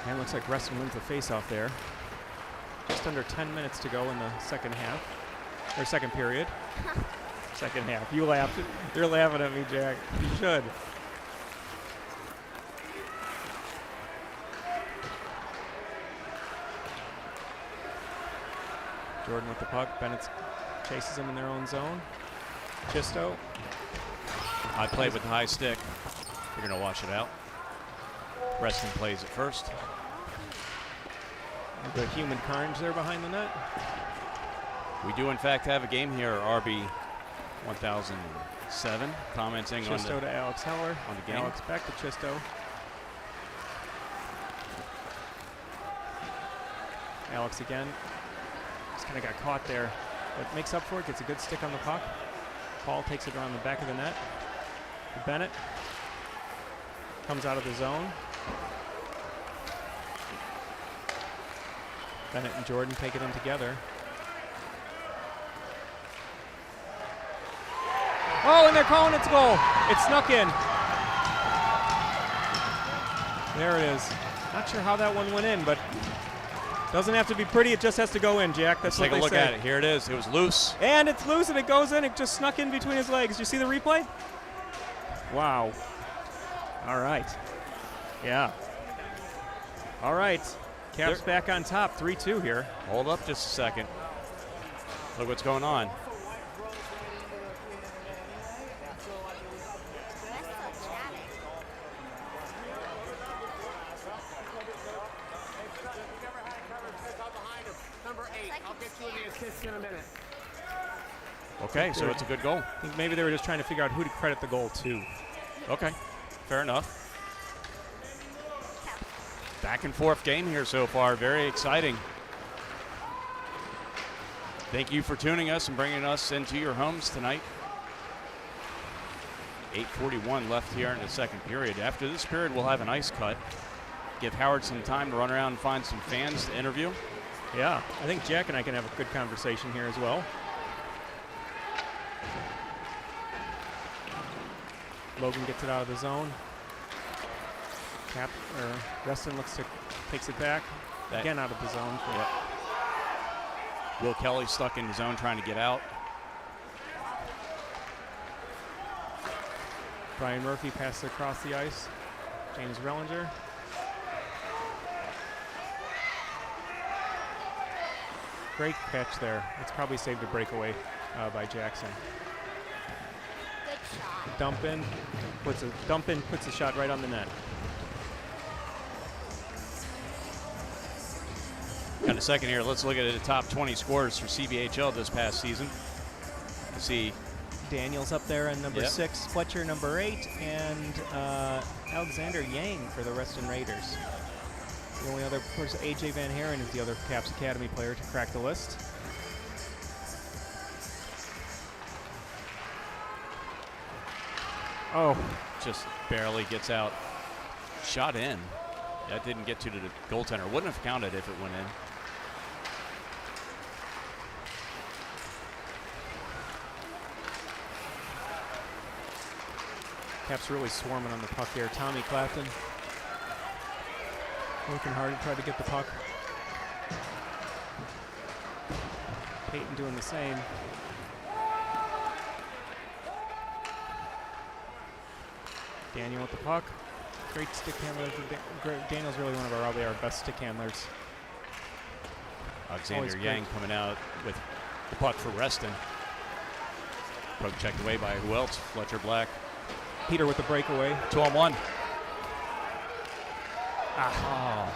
And looks like Reston wins the face-off there. Just under 10 minutes to go in the second half, or second period. Second half. You laughed. You're laughing at me, Jack. You should. Jordan with the puck. Bennett chases him in their own zone. Chisto. I played with the high stick. You're going to watch it out. Reston plays it first. The human carnage there behind the net. We do, in fact, have a game here, RB 1007, commenting Chisto to Alex Heller. on the game. Alex back to Chisto. Alex again. Just kind of got caught there, but makes up for it, gets a good stick on the puck. Paul takes it around the back of the net. Bennett comes out of the zone. Bennett and Jordan take it in together. Oh, and they're calling it's a goal. It snuck in. There it is. Not sure how that one went in, but doesn't have to be pretty. It just has to go in, Jack. That's Let's what take a look say. at it. Here it is. It was loose. And it's loose, and it goes in. It just snuck in between his legs. Did you see the replay? Wow. All right. Yeah. All right. Caps back on top, 3-2 here. Hold up just a second. Look what's going on. That's so chatting. Okay, so it's a good goal. I think maybe they were just trying to figure out who to credit the goal to. Okay, fair enough. Back and forth game here so far. Very exciting. Thank you for tuning us and bringing us into your homes tonight. 8:41 left here in the second period. After this period, we'll have an ice cut. Give Howard some time to run around and find some fans to interview. Yeah, I think Jack and I can have a good conversation here as well. Logan gets it out of the zone. Reston takes it back. Again out of the zone. Yep. Will Kelly stuck in the zone trying to get out. Brian Murphy passes across the ice. James Rellinger. Great catch there. It's probably saved a breakaway by Jackson. Good shot. Dump in, puts the shot right on the net. Got a second here. Let's look at the top 20 scorers for CBHL this past season. You see Daniels up there in number Yep. 6, Fletcher number 8, and Alexander Yang for the Reston Raiders. The only other person, AJ Van Haren, is the other Caps Academy player to crack the list. Oh, just barely gets out. Shot in. That didn't get to the goaltender. Wouldn't have counted if it went in. Caps really swarming on the puck here. Tommy Clapton working hard to try to get the puck. Peyton doing the same. Daniel with the puck. Great stick handler. Daniel's really one of our best stick handlers. Alexander Always Yang great. coming out with the puck for Reston. Puck checked away by who else? Fletcher Black. Peter with the breakaway. 2-on-1. Ah.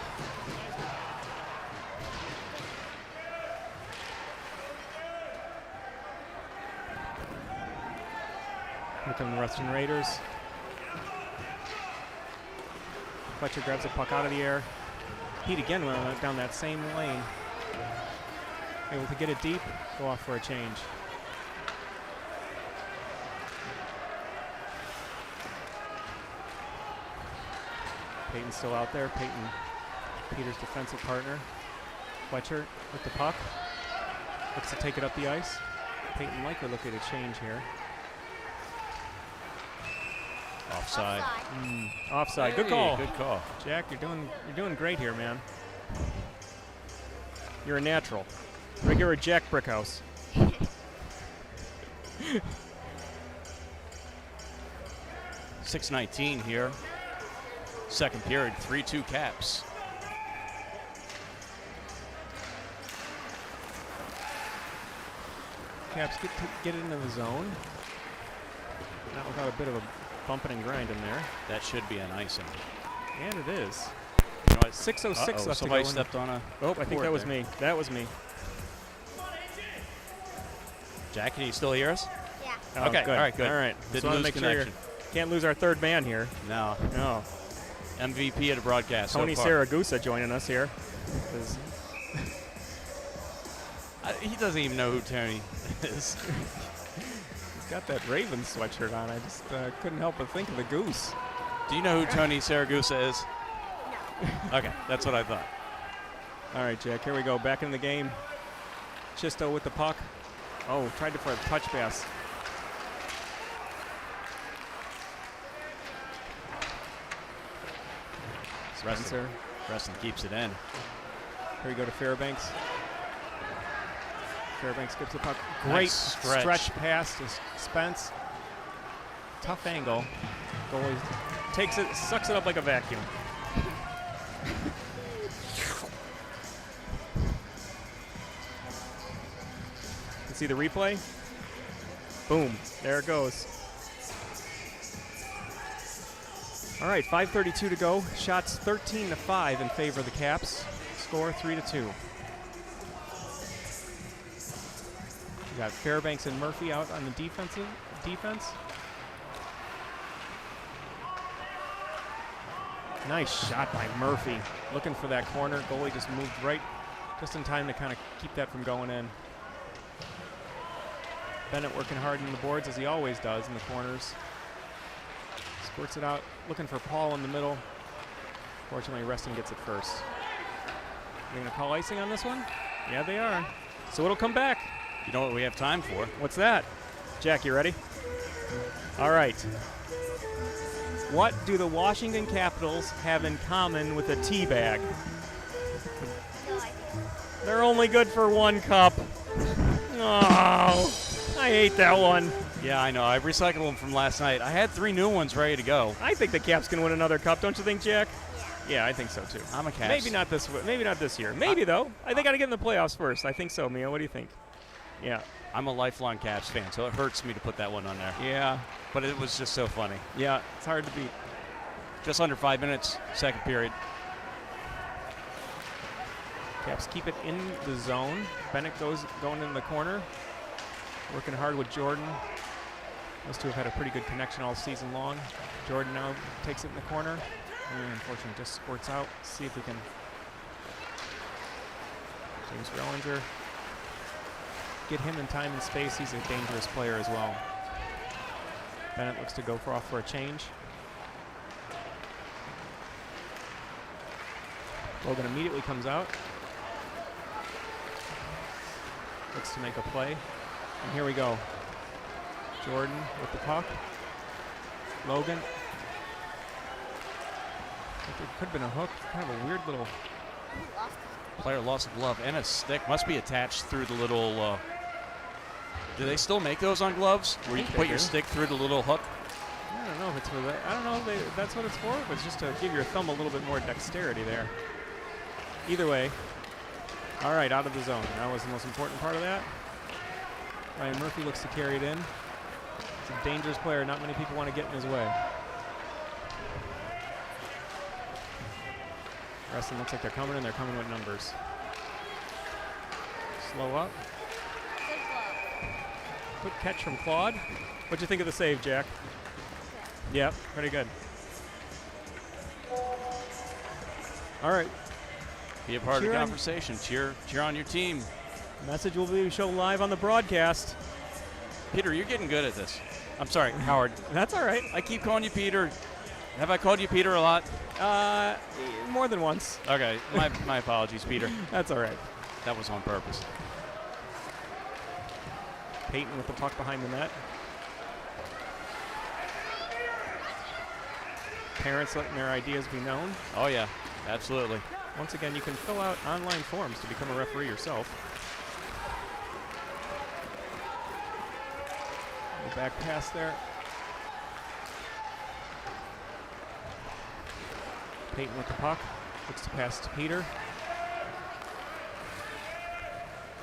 Here come the Reston Raiders. Fletcher grabs the puck out of the air. Pete again went down that same lane. Able to get it deep, go off for a change. Peyton's still out there. Peyton, Peter's defensive partner. Fletcher with the puck. Looks to take it up the ice. Peyton likely looking to change here. Offside. Offside. Good Hey, call. Good call. Jack, you're doing great here, man. You're a natural. Regular Jack Brickhouse. 6:19 here. Second period, 3-2 Caps. Caps get into the zone. Not without a bit of a bumping and grind in there. That should be an icing. And it is. You know, 6:06 left to go. Somebody stepped on a. Oh, I think that was me. That was me. Jack, can you still hear us? Yeah. Oh, Okay, good. all right, good. All right. Didn't Just wanna lose make sure you're- connection. can't lose our third man here. No. No. MVP of the broadcast. Tony so far. Saragusa joining us here. He doesn't even know who Tony is. He's got that Ravens sweatshirt on. I just couldn't help but think of the goose. Do you know who Tony Saragusa is? No. Okay, that's what I thought. All right, Jack, here we go. Back in the game. Chisto with the puck. Oh, tried to for a touch pass. Spencer. Reston keeps it in. Here we go to Fairbanks. Fairbanks gets the puck. Great Nice stretch. pass to Spence. Tough angle. Goalie takes it, sucks it up like a vacuum. You see the replay? Boom. There it goes. All right, 5:32 to go. Shots 13-5 in favor of the Caps. Score 3-2. We got Fairbanks and Murphy out on the defense. Nice shot by Murphy. Looking for that corner. Goalie just moved right just in time to kind of keep that from going in. Bennett working hard in the boards as he always does in the corners. Squirts it out, looking for Paul in the middle. Fortunately, Reston gets it first. Are they going to call icing on this one? Yeah, they are. So it'll come back. You know what we have time for? What's that? Jack, you ready? All right. What do the Washington Capitals have in common with a tea bag? No idea. They're only good for one cup. Oh, I hate that one. Yeah, I know. I recycled them from last night. I had 3 new ones ready to go. I think the Caps can win another cup, don't you think, Jack? Yeah, I think so too. I'm a Caps. Maybe not this year. Maybe though. I think I got to get in the playoffs first. I think so, Mia. What do you think? Yeah. I'm a lifelong Caps fan, so it hurts me to put that one on there. Yeah. But it was just so funny. Yeah. It's hard to beat. Just under 5 minutes, second period. Caps keep it in the zone. Bennett going in the corner. Working hard with Jordan. Those two have had a pretty good connection all season long. Jordan now takes it in the corner. And unfortunately just squirts out. See if we can. James Rellinger. Get him in time and space. He's a dangerous player as well. Bennett looks to go off for a change. Logan immediately comes out. Looks to make a play. And here we go. Jordan with the puck. Logan. I think there could have been a hook. Kind of a weird little. Player lost a glove and a stick. Must be attached through the little. Do they still make those on gloves? Where you think put they your do. stick through the little hook? I don't know if it's for that. I don't know if that's what it's for. But it's just to give your thumb a little bit more dexterity there. Either way. All right, out of the zone. That was the most important part of that. Ryan Murphy looks to carry it in. a dangerous player. Not many people want to get in his way. Reston looks like they're coming, and they're coming with numbers. Slow up. Good blow. Quick catch from Claude. What'd you think of the save, Jack? Yep, pretty good. All right. Be a part of Cheer the on- conversation. Cheer on your team. Message will be shown live on the broadcast. Peter, you're getting good at this. I'm sorry, Howard. That's all right. I keep calling you Peter. Have I called you Peter a lot? More than once. Okay, my apologies, Peter. That's all right. That was on purpose. Peyton with the puck behind the net. Parents letting their ideas be known. Oh, yeah, absolutely. Once again, you can fill out online forms to become a referee yourself. Little back pass there. Peyton with the puck. Looks to pass to Peter.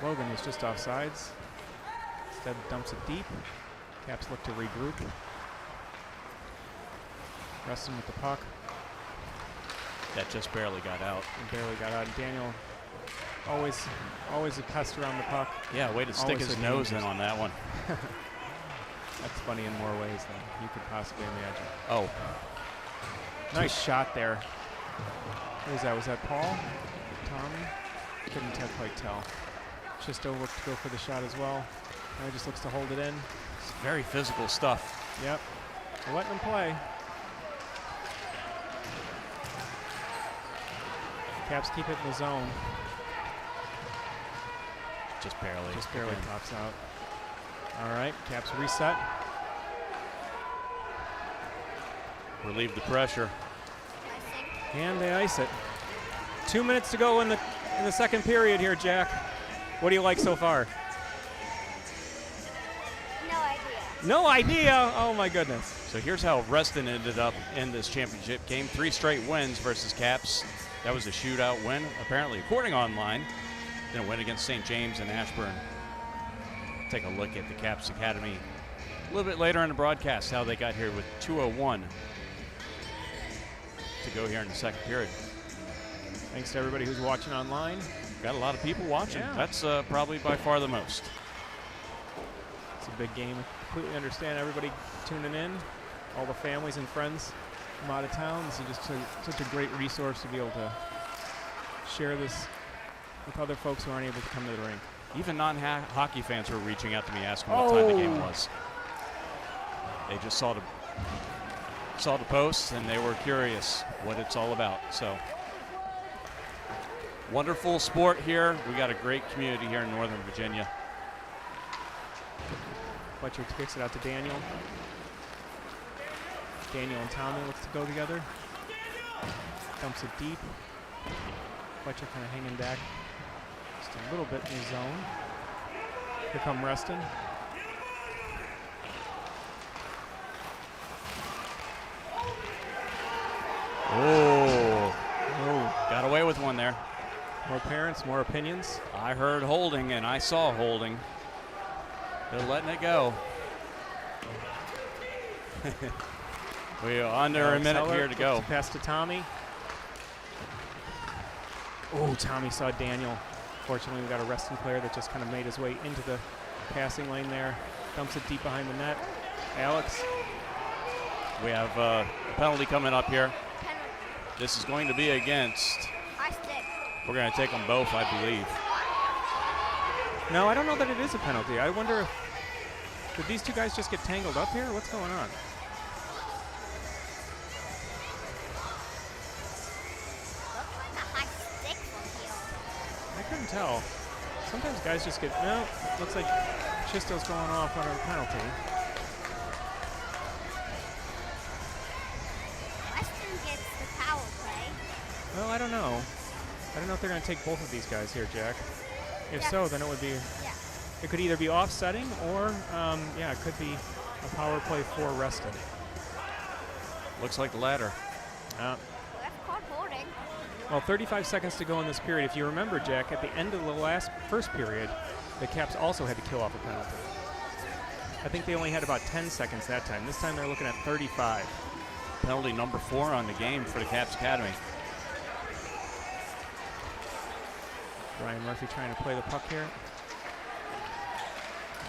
Logan was just offsides. Instead dumps it deep. Caps look to regroup. Reston with the puck. That just barely got out. And barely got out. And Daniel always a pest around the puck. Yeah, way to stick Always his so nose in dangerous. on that one. That's funny in more ways than you could possibly imagine. Oh, Nice shot there. Who was that? Was that Paul? Tommy? Couldn't quite tell. Chisto looked to go for the shot as well. Now he just looks to hold it in. it's very physical stuff. Yep. They're letting him play. Caps keep it in the zone. Just barely. Just barely Again. tops out. All right, Caps reset. Relieve the pressure. Icing. And they ice it. 2 minutes to go in the second period here, Jack. What do you like so far? No idea. No idea. Oh my goodness. So here's how Reston ended up in this championship game. 3 straight wins versus Caps. That was a shootout win, apparently, according online. Then a win against St. James and Ashburn. Take a look at the Caps Academy a little bit later in the broadcast, how they got here with 2:01 to go here in the second period. Thanks to everybody who's watching online. Got a lot of people watching. Yeah. That's probably by far the most. It's a big game. I completely understand everybody tuning in, all the families and friends from out of town. This is just such a great resource to be able to share this with other folks who aren't able to come to the rink. Even non-hockey fans were reaching out to me asking what time the game was. They just saw the posts and they were curious what it's all about. So wonderful sport here. We got a great community here in Northern Virginia. Fletcher kicks it out to Daniel. Daniel and Tommy looks to go together. Dumps it deep. Fletcher kind of hanging back just a little bit in the zone. Here come Reston. Oh, got away with one there. More parents, more opinions. I heard holding and I saw holding. They're letting it go. We are under a Alex minute Heller here to go. Pass to Tommy. Oh, Tommy saw Daniel. Fortunately, we got a Reston player that just kind of made his way into the passing lane there. Dumps it deep behind the net. Alex. We have a penalty coming up here. Penalty. This is going to be against, High stick. we're going to take them both, I believe. No, I don't know that it is a penalty. I wonder if, did these two guys just get tangled up here? What's going on? Looks like a high stick from here. I couldn't tell. Sometimes guys just get, no, looks like Chisto's going off on a penalty. Reston gets the power play. Well, I don't know. I don't know if they're going to take both of these guys here, Jack. If Yes. so, then it would be, Yeah. it could either be offsetting or, yeah, it could be a power play for Reston. Looks like the latter. That's called holding. Well, 35 seconds to go in this period. If you remember, Jack, at the end of the first period, the Caps also had to kill off a penalty. I think they only had about 10 seconds that time. This time they're looking at 35. Penalty number 4 on the game for the Caps Academy. Brian Murphy trying to play the puck here.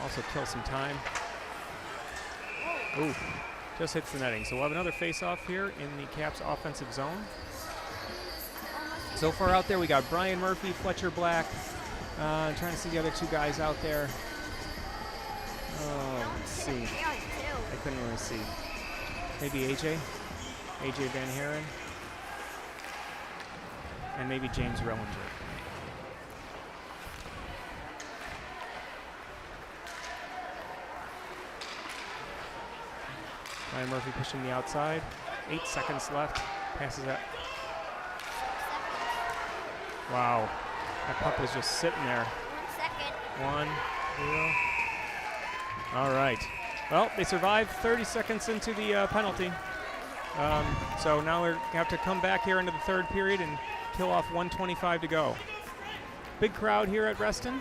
Also kill some time. Ooh, just hits the netting. So we'll have another face-off here in the Caps offensive zone. So far out there, we got Brian Murphy, Fletcher Black. Trying to see the other 2 guys out there. Oh, let's see. I couldn't really see. Maybe AJ Van Haren. And maybe James Rellinger. Ryan Murphy pushing the outside. 8 seconds left. Passes that. Wow. That puck was just sitting there. 1 second. 1, 0. All right. Well, they survived 30 seconds into the penalty. So now we have to come back here into the third period and kill off 1:25 to go. Big crowd here at Reston.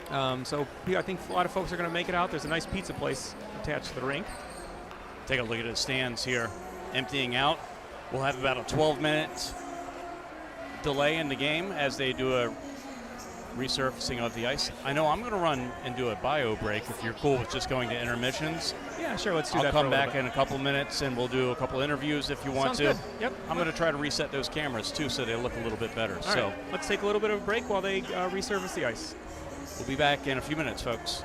So I think a lot of folks are going to make it out. There's a nice pizza place attached to the rink. Take a look at the stands here, emptying out. We'll have about a 12-minute delay in the game as they do a resurfacing of the ice. I know I'm going to run and do a bio break if you're cool with just going to intermissions. Yeah, sure. Let's do that. I'll come back in a couple minutes and we'll do a couple interviews if you want Sounds to. good. Yep. I'm going to try to reset those cameras too so they look a little bit better. All right. Let's take a little bit of a break while they resurface the ice. We'll be back in a few minutes, folks.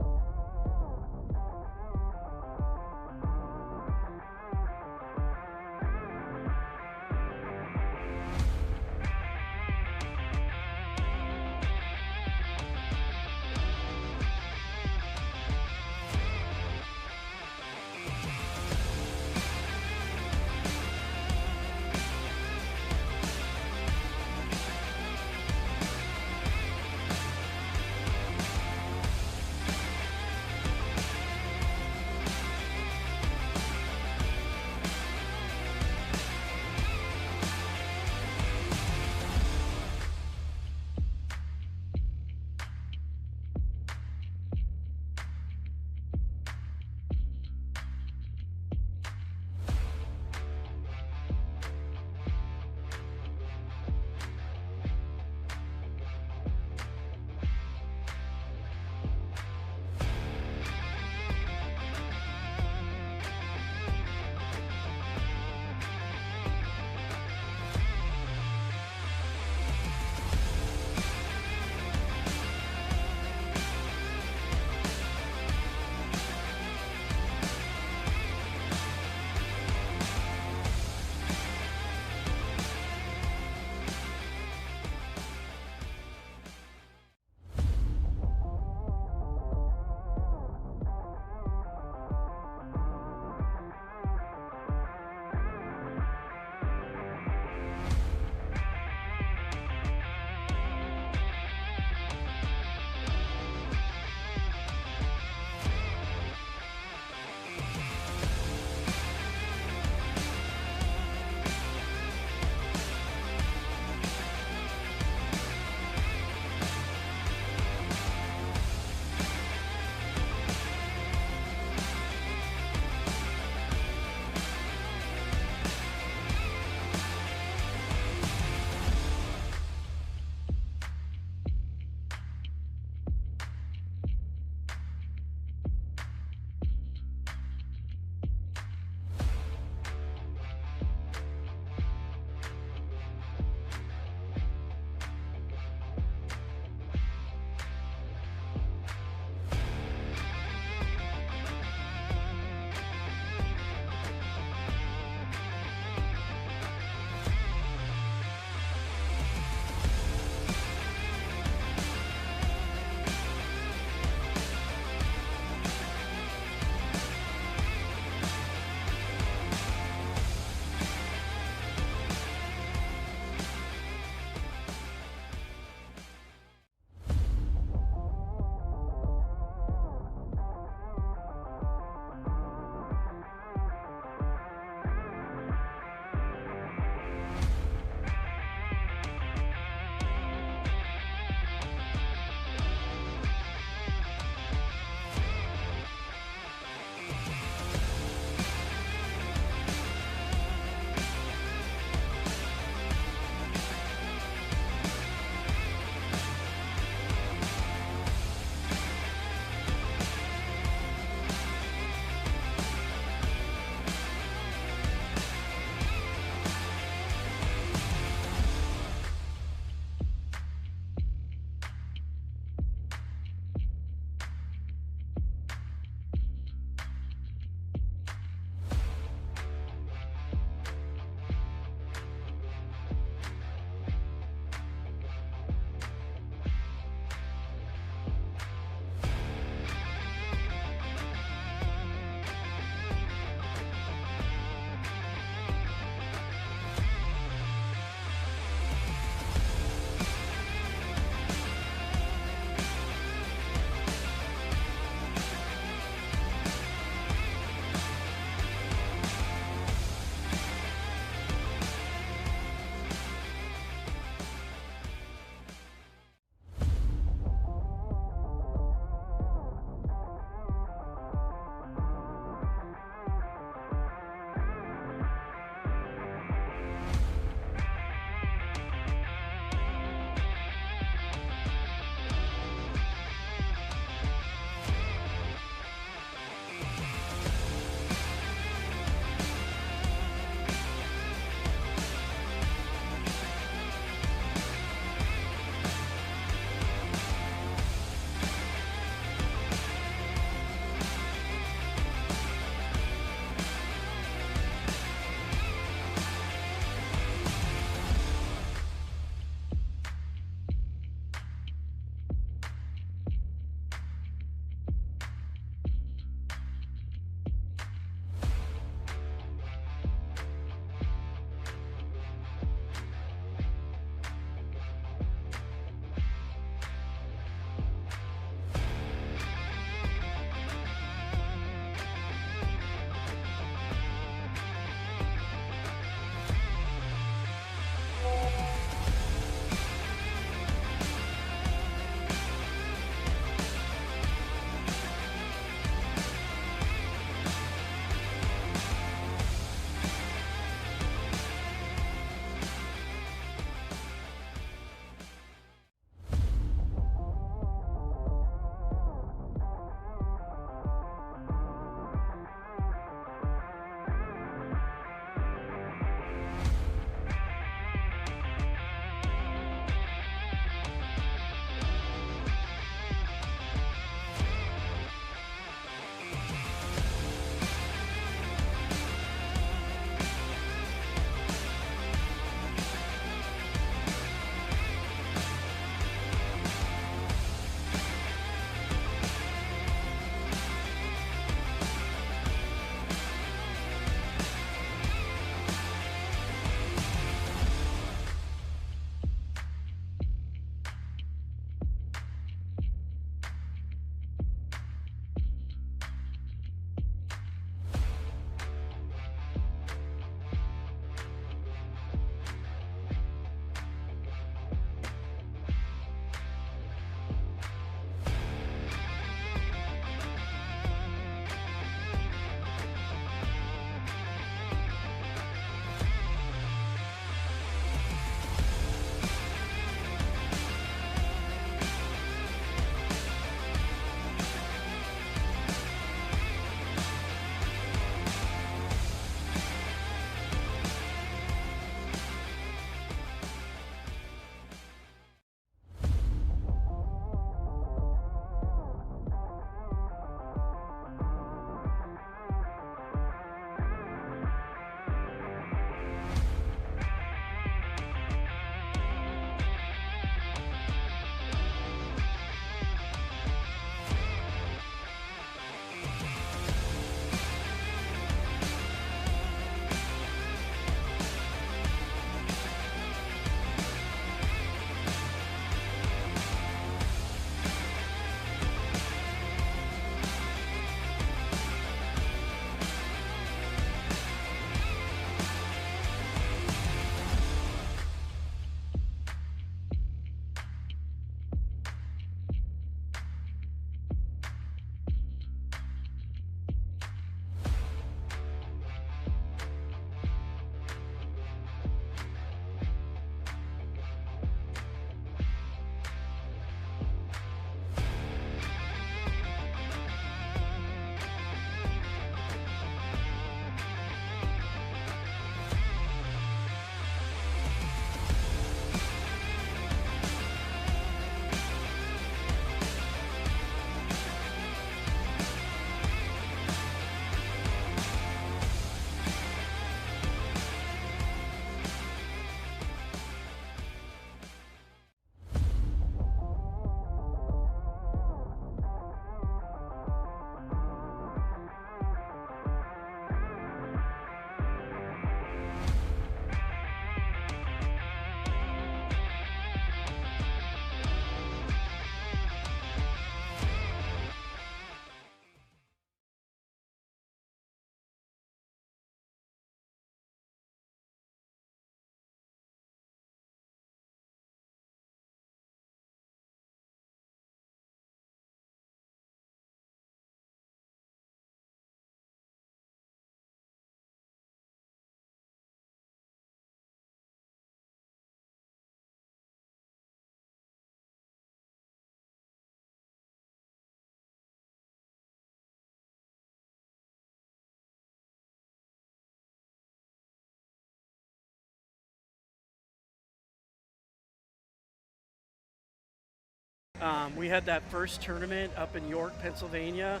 We had that first tournament up in York, Pennsylvania,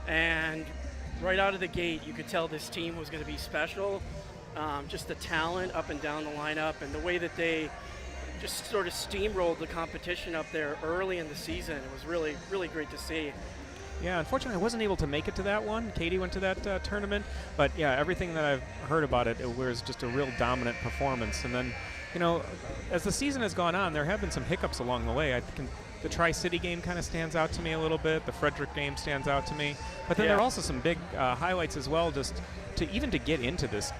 and right out of the gate, you could tell this team was going to be special. Just the talent up and down the lineup, and the way that they just sort of steamrolled the competition up there early in the season. It was really, really great to see. Yeah, unfortunately, I wasn't able to make it to that one. Katie went to that tournament, but yeah, everything that I've heard about it, it was just a real dominant performance. And then, you know, as the season has gone on, there have been some hiccups along the way. I think the Tri-City game kind of stands out to me a little bit. The Frederick game stands out to me. But then there are also some big highlights as well, just to get into this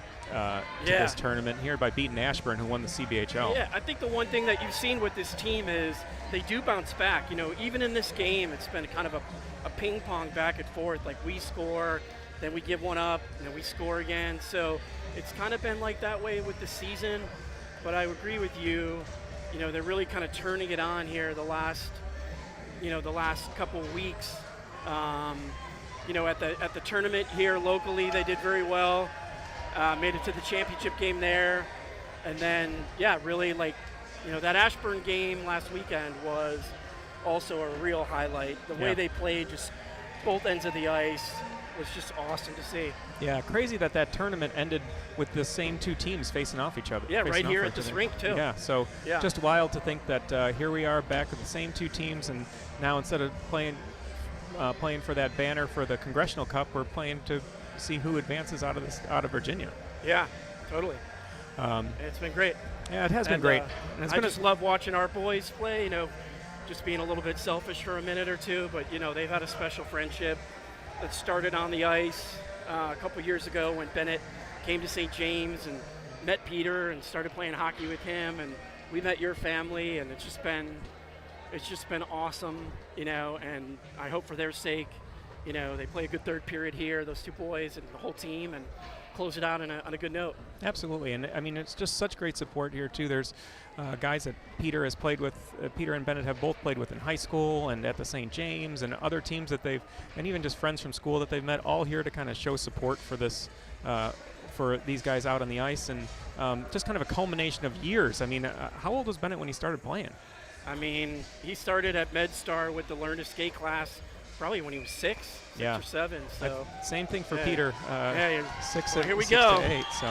this tournament here by beating Ashburn, who won the CBHL. Yeah, I think the one thing that you've seen with this team is they do bounce back. You know, even in this game, it's been kind of a ping pong back and forth. Like, we score, then we give one up, and then we score again. So it's kind of been like that way with the season. But I agree with you. You know, they're really kind of turning it on here the last couple weeks. You know, at the tournament here locally, they did very well. Made it to the championship game there. And then, yeah, really, like, you know, that Ashburn game last weekend was also a real highlight. The way they played, just both ends of the ice, was just awesome to see. Yeah, crazy that tournament ended with the same two teams facing off each other. Yeah, right here at this rink, too. Yeah, so just wild to think that here we are back with the same two teams, and now instead of playing for that banner for the Congressional Cup, we're playing to see who advances out of Virginia. Yeah, totally. It's been great. Yeah, it has been great. And I just love watching our boys play, you know, just being a little bit selfish for a minute or two, but, you know, they've had a special friendship that started on the ice a couple years ago when Bennett came to St. James and met Peter and started playing hockey with him, and we met your family, and it's just been awesome, you know, and I hope for their sake, you know, they play a good third period here, those two boys and the whole team, and close it out on a good note. Absolutely, and I mean, it's just such great support here too. There's guys that Peter has played with, Peter and Bennett have both played with in high school and at the St. James, and other teams that and even just friends from school that they've met, all here to kind of show support for this, for these guys out on the ice, and just kind of a culmination of years. I mean, how old was Bennett when he started playing? I mean, he started at MedStar with the Learn to Skate class probably when he was six or seven. So same thing for Peter. Six here we 6 go. to 8. So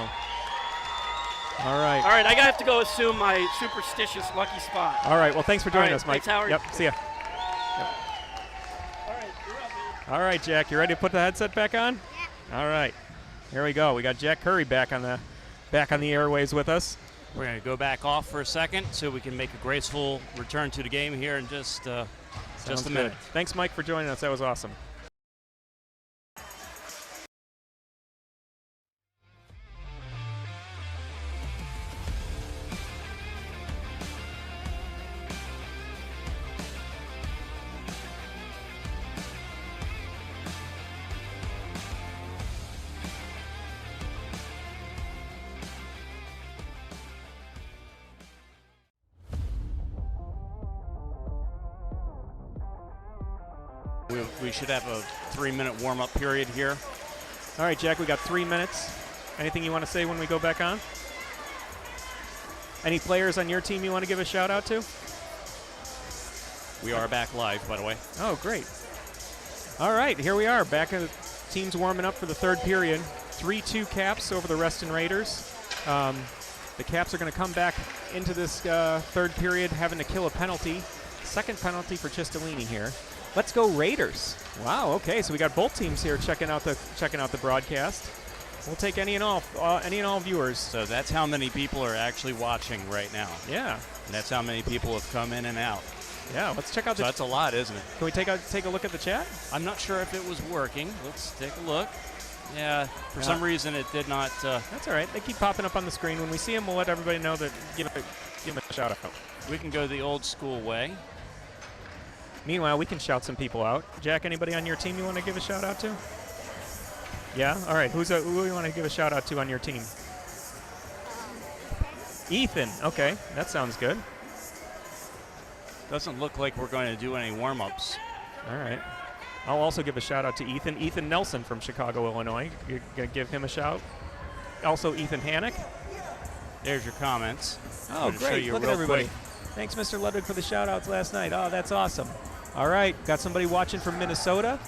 all right. All right, I have to go assume my superstitious lucky spot. All right. Well, thanks for joining us, Mike. Thanks, Howard. Yep. See ya. Yep. All right, you're up, man. All right, Jack. You ready to put the headset back on? Yeah. All right. Here we go. We got Jack Curry back on the airwaves with us. We're going to go back off for a second so we can make a graceful return to the game here in just a minute. Good. Thanks, Mike, for joining us. That was awesome. We should have a 3-minute warm-up period here. All right, Jack, we got 3 minutes. Anything you want to say when we go back on? Any players on your team you want to give a shout out to? We are back live, by the way. Oh, great. All right, here we are, back at teams warming up for the third period. 3-2 Caps over the Reston Raiders. The Caps are going to come back into this third period having to kill a penalty. Second penalty for Chistolini here. Let's go Raiders. Wow, okay, so we got both teams here checking out the broadcast. We'll take any and all viewers. So that's how many people are actually watching right now. Yeah. And that's how many people have come in and out. Yeah, let's check out so that's a lot, isn't it? Can we take a look at the chat? I'm not sure if it was working. Let's take a look. Yeah, for some reason it did not. That's all right. They keep popping up on the screen. When we see them, we'll let everybody know that give them a shout out. We can go the old school way. Meanwhile, we can shout some people out. Jack, anybody on your team you want to give a shout out to? Yeah? All right. Who do you want to give a shout out to on your team? Ethan. Okay. That sounds good. Doesn't look like we're going to do any warm-ups. All right. I'll also give a shout out to Ethan. Ethan Nelson from Chicago, Illinois. You're going to give him a shout. Also, Ethan Hannock. There's your comments. Oh, great. Look at everybody. Thanks, Mr. Ludwig, for the shout-outs last night. Oh, that's awesome. All right, got somebody watching from Minnesota.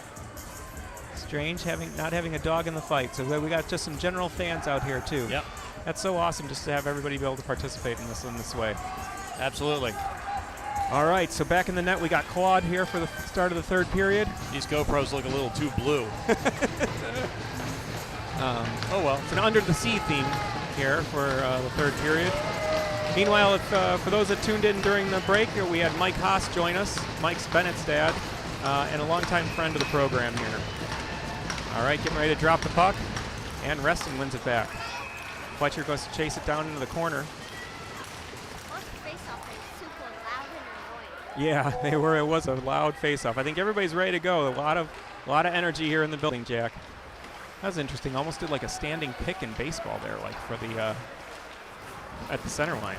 Strange not having a dog in the fight. So we got just some general fans out here, too. Yep. That's so awesome just to have everybody be able to participate in this way. Absolutely. All right, so back in the net, we got Claude here for the start of the third period. These GoPros look a little too blue. Oh, well, it's an under-the-sea theme here for the third period. Meanwhile, if, for those that tuned in during the break, we had Mike Haas join us, Mike's Bennett's dad, and a longtime friend of the program here. All right, getting ready to drop the puck, and Reston wins it back. Fletcher goes to chase it down into the corner. Yeah, they were. It was a loud face-off. I think everybody's ready to go. A lot of energy here in the building, Jack. That was interesting. Almost did like a standing pick in baseball there, like for the at the center line.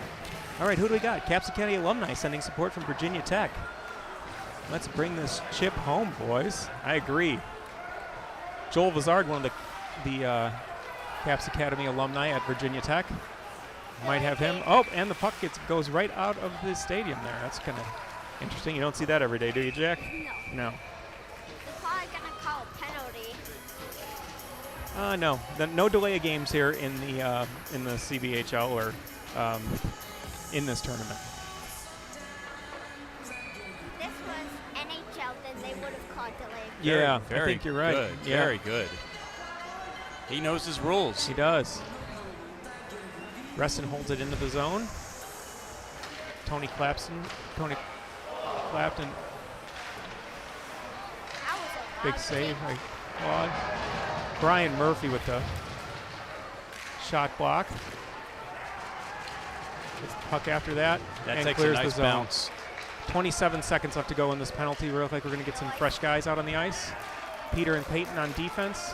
All right, who do we got? Caps Academy alumni sending support from Virginia Tech. Let's bring this chip home, boys. I agree. Joel Vizard, one of the Caps Academy alumni at Virginia Tech. Might have him. Oh, and the puck goes right out of the stadium there. That's kind of interesting. You don't see that every day, do you, Jack? No. No. They're probably going to call a penalty. No. No delay of games here in the CBHL or in this tournament. If this was NHL, then they would have called delay. Yeah, very I think you're right. Good. Yeah. Very good. He knows his rules. He does. Reston holds it into the zone. Tony Clapton. That was a Big loud save kick. by Claude. Brian Murphy with the shot block. Gets the puck after that. That and takes a clears nice the zone. bounce. 27 seconds left to go in this penalty. Real quick, we're going to get some fresh guys out on the ice. Peter and Peyton on defense.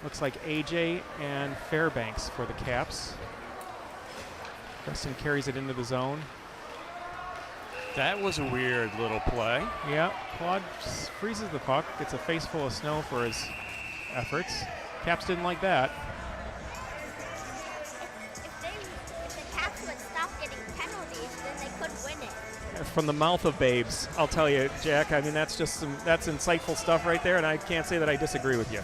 Looks like AJ and Fairbanks for the Caps. Reston carries it into the zone. That was a weird little play. Yeah, Claude just freezes the puck, gets a face full of snow for his efforts. Caps didn't like that. If the Caps would stop getting penalties, then they could win it. From the mouth of babes, I'll tell you, Jack. I mean, that's insightful stuff right there, and I can't say that I disagree with you.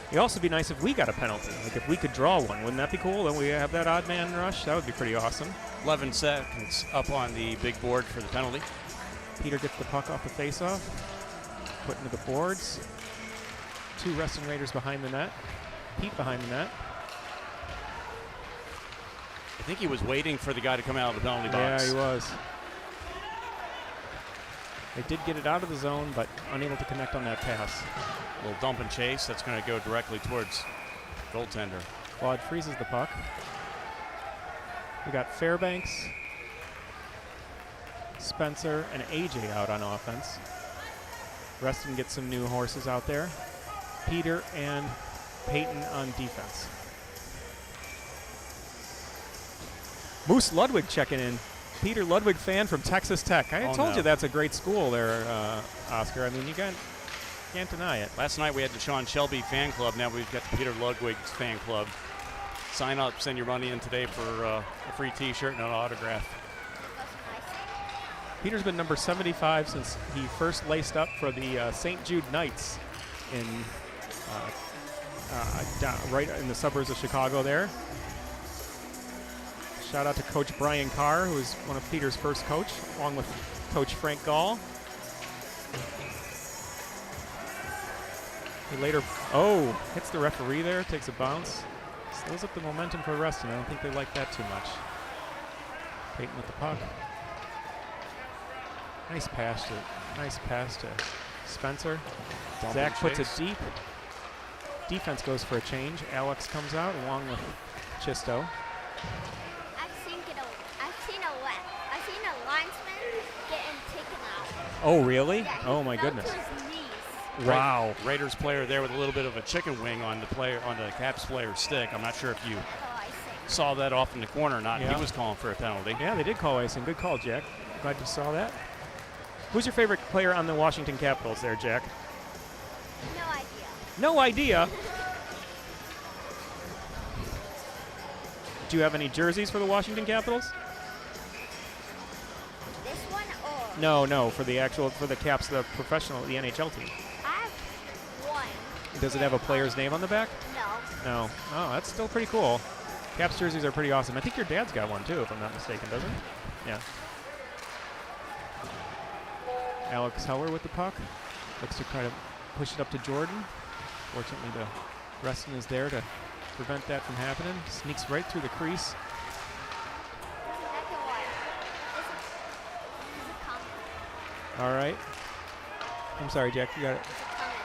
It'd also be nice if we got a penalty. Like if we could draw one, wouldn't that be cool? Then we have that odd man rush. That would be pretty awesome. 11 seconds up on the big board for the penalty. Peter gets the puck off the faceoff, put into the boards. 2 Reston Raiders behind the net. Pete behind the net. I think he was waiting for the guy to come out of the penalty Yeah, box. he was. They did get it out of the zone, but unable to connect on that pass. A little dump and chase. That's going to go directly towards goaltender. Claude freezes the puck. We got Fairbanks, Spencer, and AJ out on offense. Reston gets some new horses out there. Peter and Peyton on defense. Moose Ludwig checking in. Peter Ludwig fan from Texas Tech. I told you that's a great school there, Oscar. I mean, you can't deny it. Last night we had the Sean Shelby fan club. Now we've got the Peter Ludwig's fan club. Sign up, send your money in today for a free T-shirt and an autograph. Peter's been number 75 since he first laced up for the St. Jude Knights in right in the suburbs of Chicago there. Shout out to Coach Brian Carr, who was one of Peter's first coach, along with Coach Frank Gall. He later, hits the referee there, takes a bounce. Slows up the momentum for Reston. I don't think they like that too much. Peyton with the puck. Nice pass to Spencer. Dump Zach and puts it chase. deep. Defense goes for a change. Alex comes out along with Chisto. I've seen a linesman getting taken out. Oh, really? Yeah, he Oh, my fell goodness. to his knees. Wow. Raiders player there with a little bit of a chicken wing on the Caps player's stick. I'm not sure if you Oh, I see. saw that off in the corner or not. Yeah. He was calling for a penalty. Yeah, they did call icing. Good call, Jack. Glad you saw that. Who's your favorite player on the Washington Capitals there, Jack? No idea. No idea. Do you have any jerseys for the Washington Capitals? This one or? No, for the Caps, the NHL team. I have one. Does it have a player's name on the back? No. No. Oh, that's still pretty cool. Caps jerseys are pretty awesome. I think your dad's got one too, if I'm not mistaken, doesn't he? Yeah. Alex Heller with the puck. Looks to try to push it up to Jordan. Fortunately, the Reston is there to prevent that from happening. Sneaks right through the crease. Second one. This is coming. All right. I'm sorry, Jack. You got it. This is coming.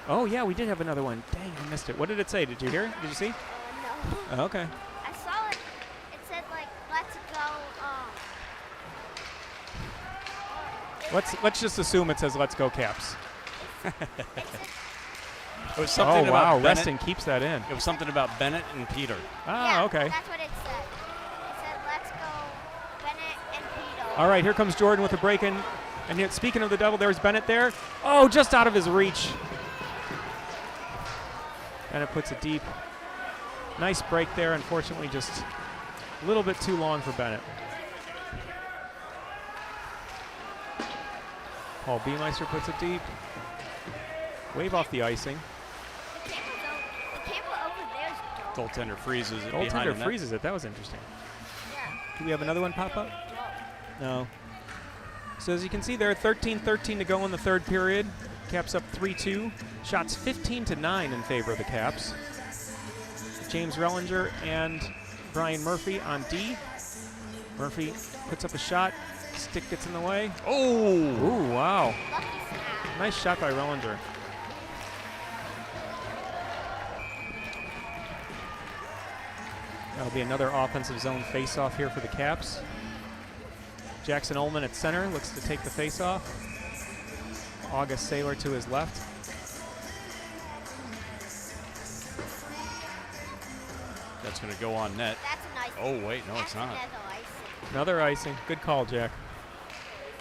Oh, yeah, we did have another one. Dang, I missed it. What did it say? Did you hear? Did you see? No. Oh, okay. I saw it. It said like, let's go. Let's just assume it says "Let's go Caps." It was something Oh wow, about Bennett. Reston keeps that in. It was something about Bennett and Peter. Ah, Yeah, okay. That's what it said. It said, let's go, Bennett and Peter. All right, here comes Jordan with the break-in. And yet, speaking of the devil, there's Bennett there. Oh, just out of his reach. Bennett puts it deep. Nice break there. Unfortunately, just a little bit too long for Bennett. Paul Beemeister puts it deep. Wave off the icing. The camera over there is dark. Goaltender freezes it behind Goaltender the net. freezes it. That was interesting. Yeah. Do we have another one pop up? No. So as you can see there, 13-13 to go in the third period. Caps up 3-2. Shots 15-9 in favor of the Caps. James Rellinger and Brian Murphy on D. Murphy puts up a shot. Stick gets in the way. Oh! Ooh, wow. Lucky snap. Nice shot by Rellinger. That'll be another offensive zone face-off here for the Caps. Jackson Ullman at center looks to take the face-off. August Saylor to his left. That's going to go on net. That's a nice. Oh, wait, no, that's it's not. Another icing. Another icing. Good call, Jack.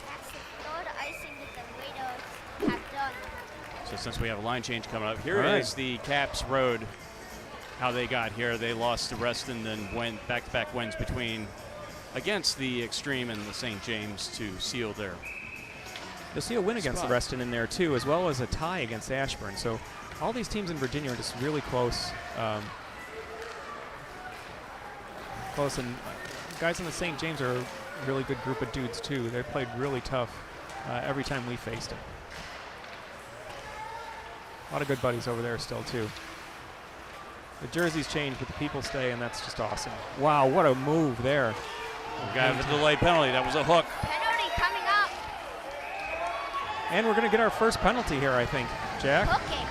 That's the third icing that the Raiders have done. So since we have a line change coming up, here All right. is the Caps road. How they got here. They lost to Reston, then went back-to-back wins against the Extreme and the St. James to seal their. You'll see a win against the Spot. Reston in there, too, as well as a tie against Ashburn. So all these teams in Virginia are just really close. Close, and guys in the St. James are a really good group of dudes, too. They played really tough every time we faced them. A lot of good buddies over there still, too. The jerseys change, but the people stay, and that's just awesome. Wow, what a move there. We got a delay penalty. That was a hook. Penalty coming up. And we're going to get our first penalty here, I think, Jack. Hooking.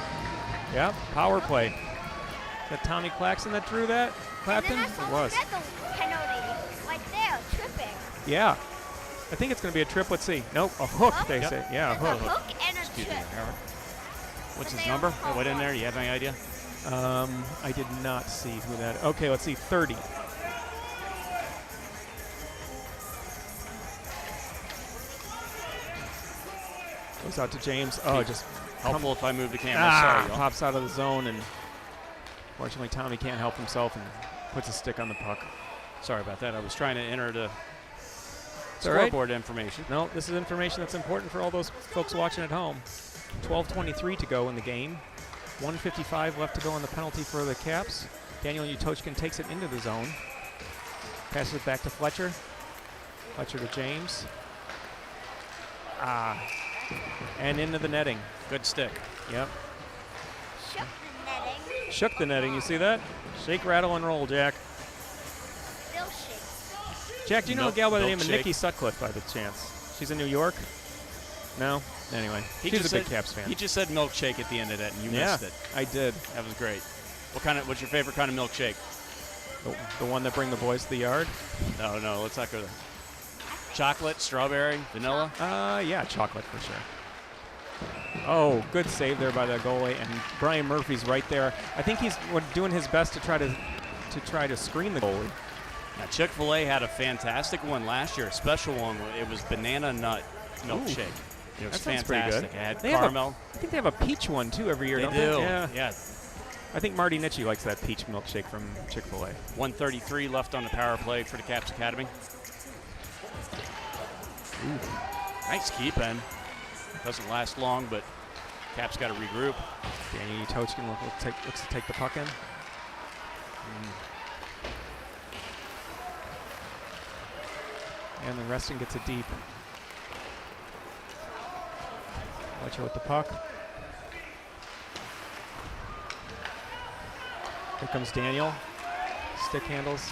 Yep, power play. Is that Tommy Claxton that drew that? Clapton? And then I It saw was. another penalty right there, tripping. Yeah. I think it's going to be a trip. Let's see. Nope, a hook, Hook? they Yep. say. Yeah, a There's hook. a hook and a Excuse me, trip. Howard. What's his They number? all What in there? won. You have any idea? I did not see who that. Okay, let's see. 30. Goes out to James. Oh, just Helpful if I move the camera. ah, Sorry, y'all. pops out of the zone, and fortunately Tommy can't help himself and puts a stick on the puck. Sorry about that. I was trying to enter the all right. scoreboard information. No, this is information that's important for all those folks watching at home. 12:23 to go in the game. 1:55 left to go on the penalty for the Caps. Daniel Utochkin takes it into the zone. Passes it back to Fletcher. Fletcher to James. Ah. And into the netting. Good stick. Yep. Shook the netting. Shook the netting. You see that? Shake, rattle, and roll, Jack. Still shake. Jack, do you know a gal by the name of Milkshake. Nikki Sutcliffe by the chance? She's in New York? No? Anyway, she's a big Caps fan. He just said milkshake at the end of that, and you Yeah, missed it. I did. That was great. What's your favorite kind of milkshake? The one that bring the boys to the yard? No, let's not go there. Chocolate, strawberry, vanilla. Yeah, chocolate for sure. Oh, good save there by the goalie, and Brian Murphy's right there. I think he's doing his best to try to screen the goalie. Now, Chick-fil-A had a fantastic one last year, a special one. It was banana nut milkshake. It was That sounds pretty fantastic. good. It had They caramel. I think they have a peach one too every year. They don't do. They? Yeah. Yeah. I think Marty Nitchie likes that peach milkshake from Chick-fil-A. 1:33 left on the power play for the Caps Academy. Ooh. Nice keep in. Doesn't last long, but Caps got to regroup. Danny Tochkin looks to take the puck in. And then Reston gets it deep. Fletcher with the puck. Here comes Daniel. Stick handles.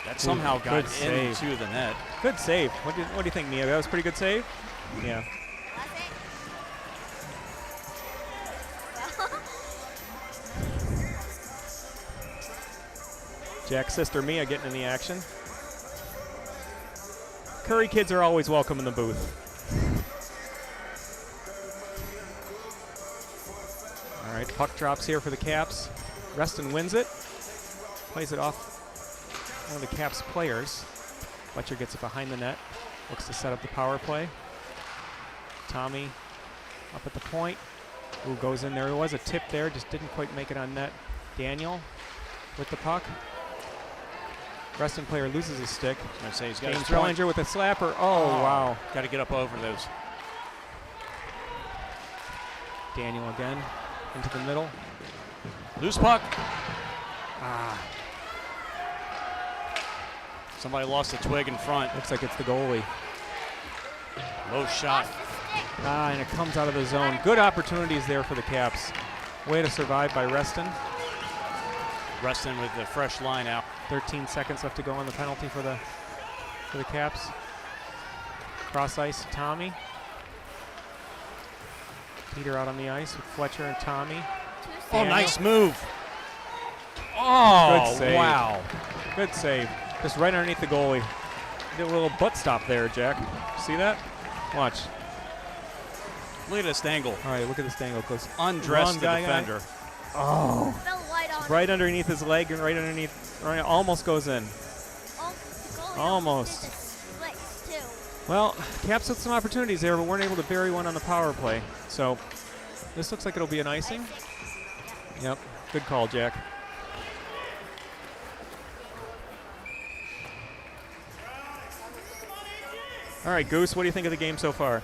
That somehow got good save. into the net. Good save. What do you think, Mia? That was a pretty good save? Yeah. Jack's sister Mia getting in the action. Curry kids are always welcome in the booth. All right, puck drops here for the Caps. Reston wins it. Plays it off one of the Caps players. Fletcher gets it behind the net. Looks to set up the power play. Tommy up at the point. Ooh, goes in there. There was a tip there, just didn't quite make it on net. Daniel with the puck. Reston player loses his stick. I say he's got James his point. Rellinger with a slapper. Oh, wow. Got to get up over those. Daniel again into the middle. Loose puck. Somebody lost a twig in front. Looks like it's the goalie. Low shot. And it comes out of the zone. Good opportunities there for the Caps. Way to survive by Reston. Reston with the fresh line out. 13 seconds left to go on the penalty for the Caps. Cross ice, Tommy. Peter out on the ice with Fletcher and Tommy. Oh, Daniel. nice move. Oh, Good save. wow. Good save. Just right underneath the goalie. Did a little butt stop there, Jack. See that? Watch. Look at this angle. All right, look at this angle close. Undressed the defender. Oh. Fell right on. Right underneath his leg and right underneath. Right, almost goes in. Almost. Splits too. Well, Caps had some opportunities there, but weren't able to bury one on the power play. So this looks like it'll be an icing. Yep. Good call, Jack. All right, Goose, what do you think of the game so far?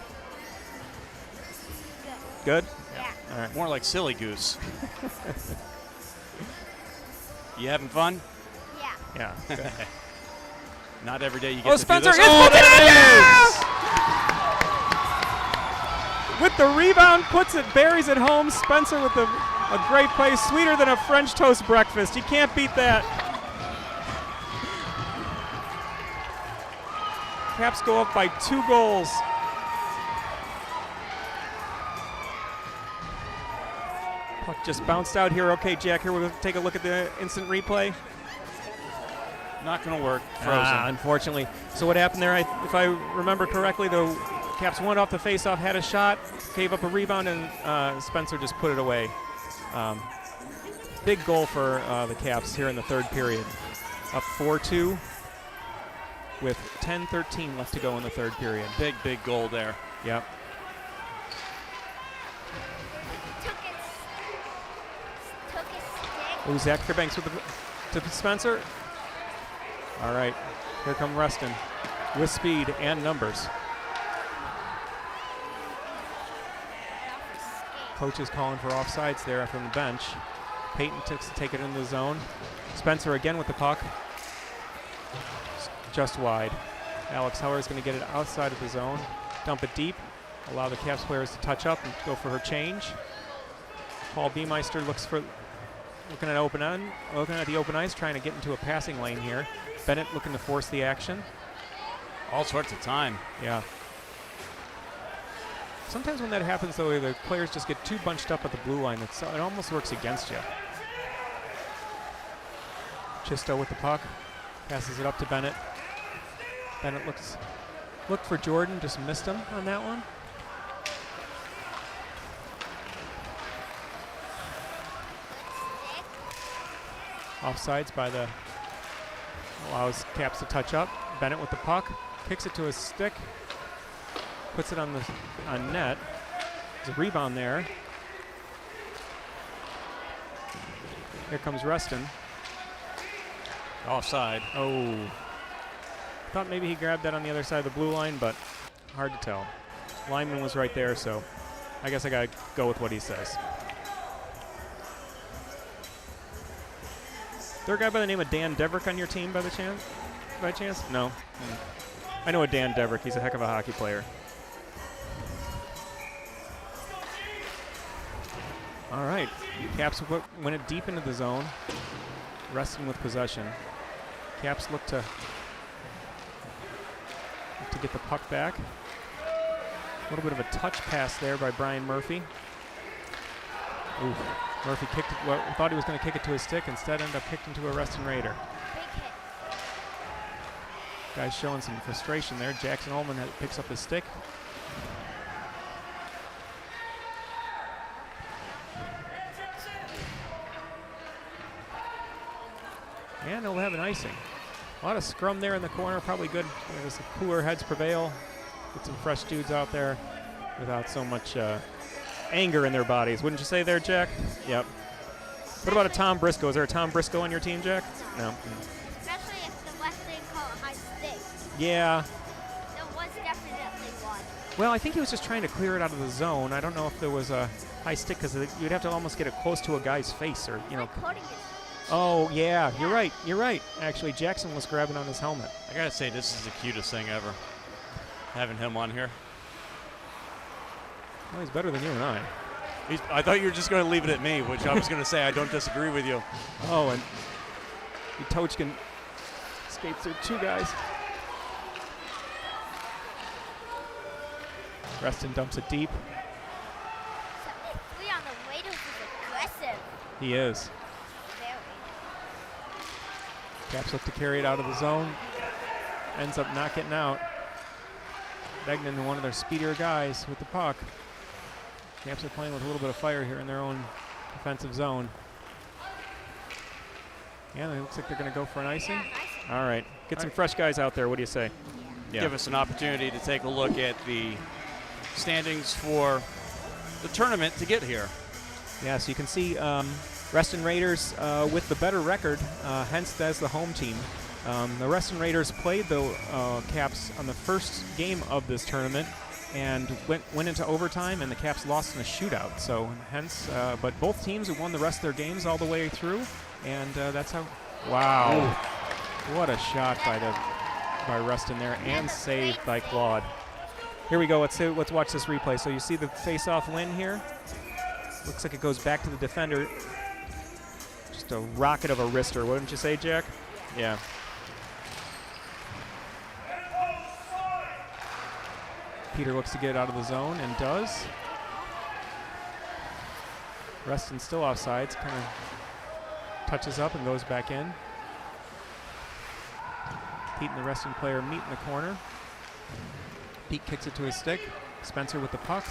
Good? Yeah. All right. More like silly goose. You having fun? Yeah. Yeah. Good. Not every day you get Oh, to Spencer do is this. puts it in There it is! with the rebound, puts it, buries it home. Spencer with a great play, sweeter than a French toast breakfast. You can't beat that. Caps go up by 2 goals. Puck just bounced out here. Okay, Jack, here we'll take a look at the instant replay. Not going to work. Frozen. Unfortunately. So what happened there, if I remember correctly, the Caps went off the faceoff, had a shot, gave up a rebound, and Spencer just put it away. Big goal for the Caps here in the third period. Up 4-2 with 10:13 left to go in the third period. Big goal there. Yep. Took his stick. Ooh, Zach Fairbanks with to Spencer. All right, here come Reston with speed and numbers. Coach is calling for offsides there from the bench. Peyton takes to take it into the zone. Spencer again with the puck. Just wide. Alex Heller is going to get it outside of the zone. Dump it deep. Allow the Caps players to touch up and go for her change. Paul Beemeister looking at the open ice, trying to get into a passing lane here. Bennett looking to force the action. All sorts of time. Yeah. Sometimes when that happens, though, the players just get too bunched up at the blue line. It almost works against you. Chisto with the puck. Passes it up to Bennett. Bennett looked for Jordan, just missed him on that one. Offsides by allows Caps to touch up. Bennett with the puck, kicks it to his stick, puts it on net. There's a rebound there. Here comes Reston. Offside. Oh. Thought maybe he grabbed that on the other side of the blue line, but hard to tell. Lineman was right there, so I guess I got to go with what he says. Is there a guy by the name of Dan Deverick on your team by chance? No. I know a Dan Deverick. He's a heck of a hockey player. All right. Caps went it deep into the zone. Reston with possession. Caps look to get the puck back. A little bit of a touch pass there by Brian Murphy. Ooh. Murphy kicked it, thought he was going to kick it to his stick, instead ended up kicked into a Reston Raider. Big hit. Guy's showing some frustration there. Jackson Ullman picks up his stick. And they'll have an icing. A lot of scrum there in the corner, probably good as the cooler heads prevail. Get some fresh dudes out there without so much anger in their bodies. Wouldn't you say there, Jack? Yep. What about a Tom Briscoe? Is there a Tom Briscoe on your team, Jack? No. Especially if the West didn't call it high stick. Yeah. There was definitely one. Well, I think he was just trying to clear it out of the zone. I don't know if there was a high stick because you'd have to almost get it close to a guy's face, or you know. Like putting it. Oh yeah, you're right. You're right. Actually, Jackson was grabbing on his helmet. I gotta say, this is the cutest thing ever. Having him on here. Well, he's better than you and I. I thought you were just going to leave it at me, which I was going to say I don't disagree with you. Oh, and Tochkin escapes through two guys. Reston dumps it deep. 73 on the Raiders is aggressive. He is. Very. Caps look to carry it out of the zone. Ends up not getting out. Begnan, one of their speedier guys with the puck. Caps are playing with a little bit of fire here in their own defensive zone. Yeah, it looks like they're going to go for an icing. Yeah, All right. Get some fresh guys out there. What do you say? Yeah. Give us an opportunity to take a look at the standings for the tournament to get here. Yeah, so you can see Reston Raiders with the better record, hence as the home team. The Reston Raiders played the Caps on the first game of this tournament and went into overtime, and the Caps lost in a shootout. So hence, but both teams have won the rest of their games all the way through, and that's how. Wow, what a shot by Reston there, and saved by Claude. Here we go. Let's watch this replay. So you see the face-off win here. Looks like it goes back to the defender. Just a rocket of a wrister, wouldn't you say, Jack? Yeah. Peter looks to get it out of the zone and does. Reston still offsides, kind of touches up and goes back in. Pete and the Reston player meet in the corner. Pete kicks it to his stick. Spencer with the puck.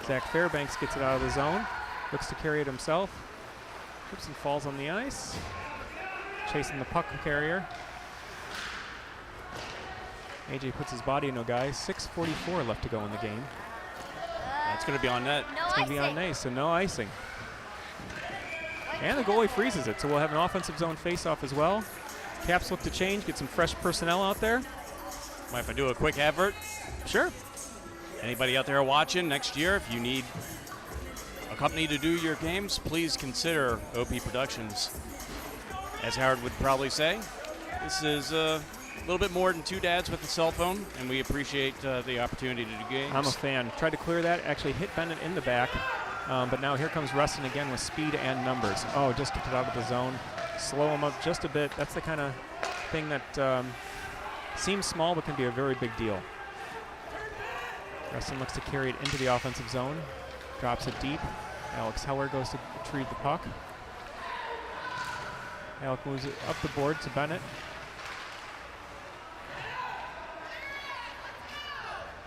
Zach Fairbanks gets it out of the zone. Looks to carry it himself. Trips and falls on the ice. Chasing the puck carrier. AJ puts his body into a guy. 6:44 left to go in the game. That's going to be on net. No It's going to be on ice, so no icing. And the goalie freezes it, so we'll have an offensive zone face-off as well. Caps look to change, get some fresh personnel out there. Mind if I do a quick advert? Sure. Anybody out there watching next year, if you need a company to do your games, please consider OP Productions. As Howard would probably say, this is a little bit more than two dads with a cell phone, and we appreciate the opportunity to do games. I'm a fan. Tried to clear that, actually hit Bennett in the back, but now here comes Reston again with speed and numbers. Oh, just kicked it out of the zone. Slow him up just a bit. That's the kind of thing that seems small but can be a very big deal. Reston looks to carry it into the offensive zone. Drops it deep. Alex Heller goes to retrieve the puck. Alec moves it up the board to Bennett.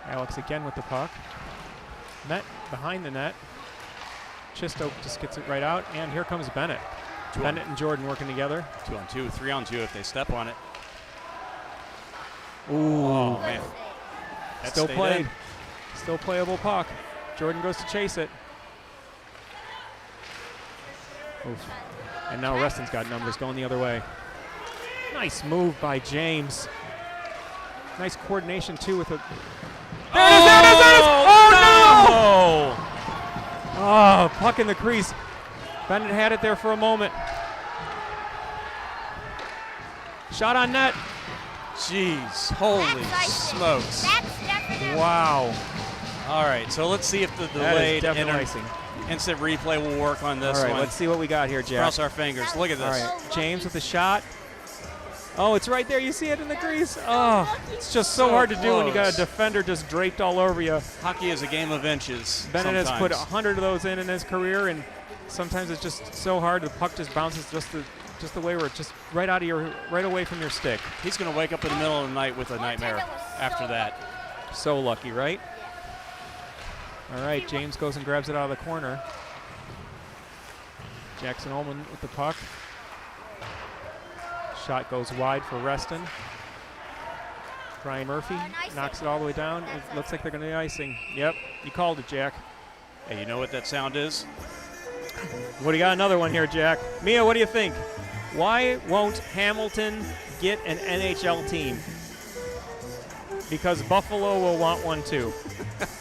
Alex again with the puck. Net behind the net. Chistoke just gets it right out, and here comes Bennett. Bennett and Jordan working together. 2-on-2, 3-on-2 if they step on it. Ooh, Oh, man. That still stayed played. in. Still playable puck. Jordan goes to chase it. Oof. And now Reston's got numbers going the other way. Nice move by James. Nice coordination, too, with a... There it is! There it is! There it is! Oh, no! Oh, puck in the crease. Bennett had it there for a moment. Shot on net. Jeez, holy That's smokes. That's definitely. Wow. All right, so let's see if the That is delayed definitely icing. instant replay will work on this All right, one. let's see what we got here, Jack. Cross our fingers. Look at All this. right, James with the shot. Oh, it's right there. You see it in the crease. Oh, it's just so hard to do when you got a close. defender just draped all over you. Hockey is a game of inches. Bennett has put sometimes. 100 of those in his career, and sometimes it's just so hard. The puck just bounces just the way where it's just right away from your stick. He's going to wake up in the middle of the night with a nightmare after that. So lucky, right? All right, James goes and grabs it out of the corner. Jackson Ullman with the puck. Shot goes wide for Reston. Brian Murphy knocks it all the way down. It looks like they're going to be icing. Yep, you called it, Jack. Hey, you know what that sound is? What do you got? Another one here, Jack. Mia, what do you think? Why won't Hamilton get an NHL team? Because Buffalo will want one too.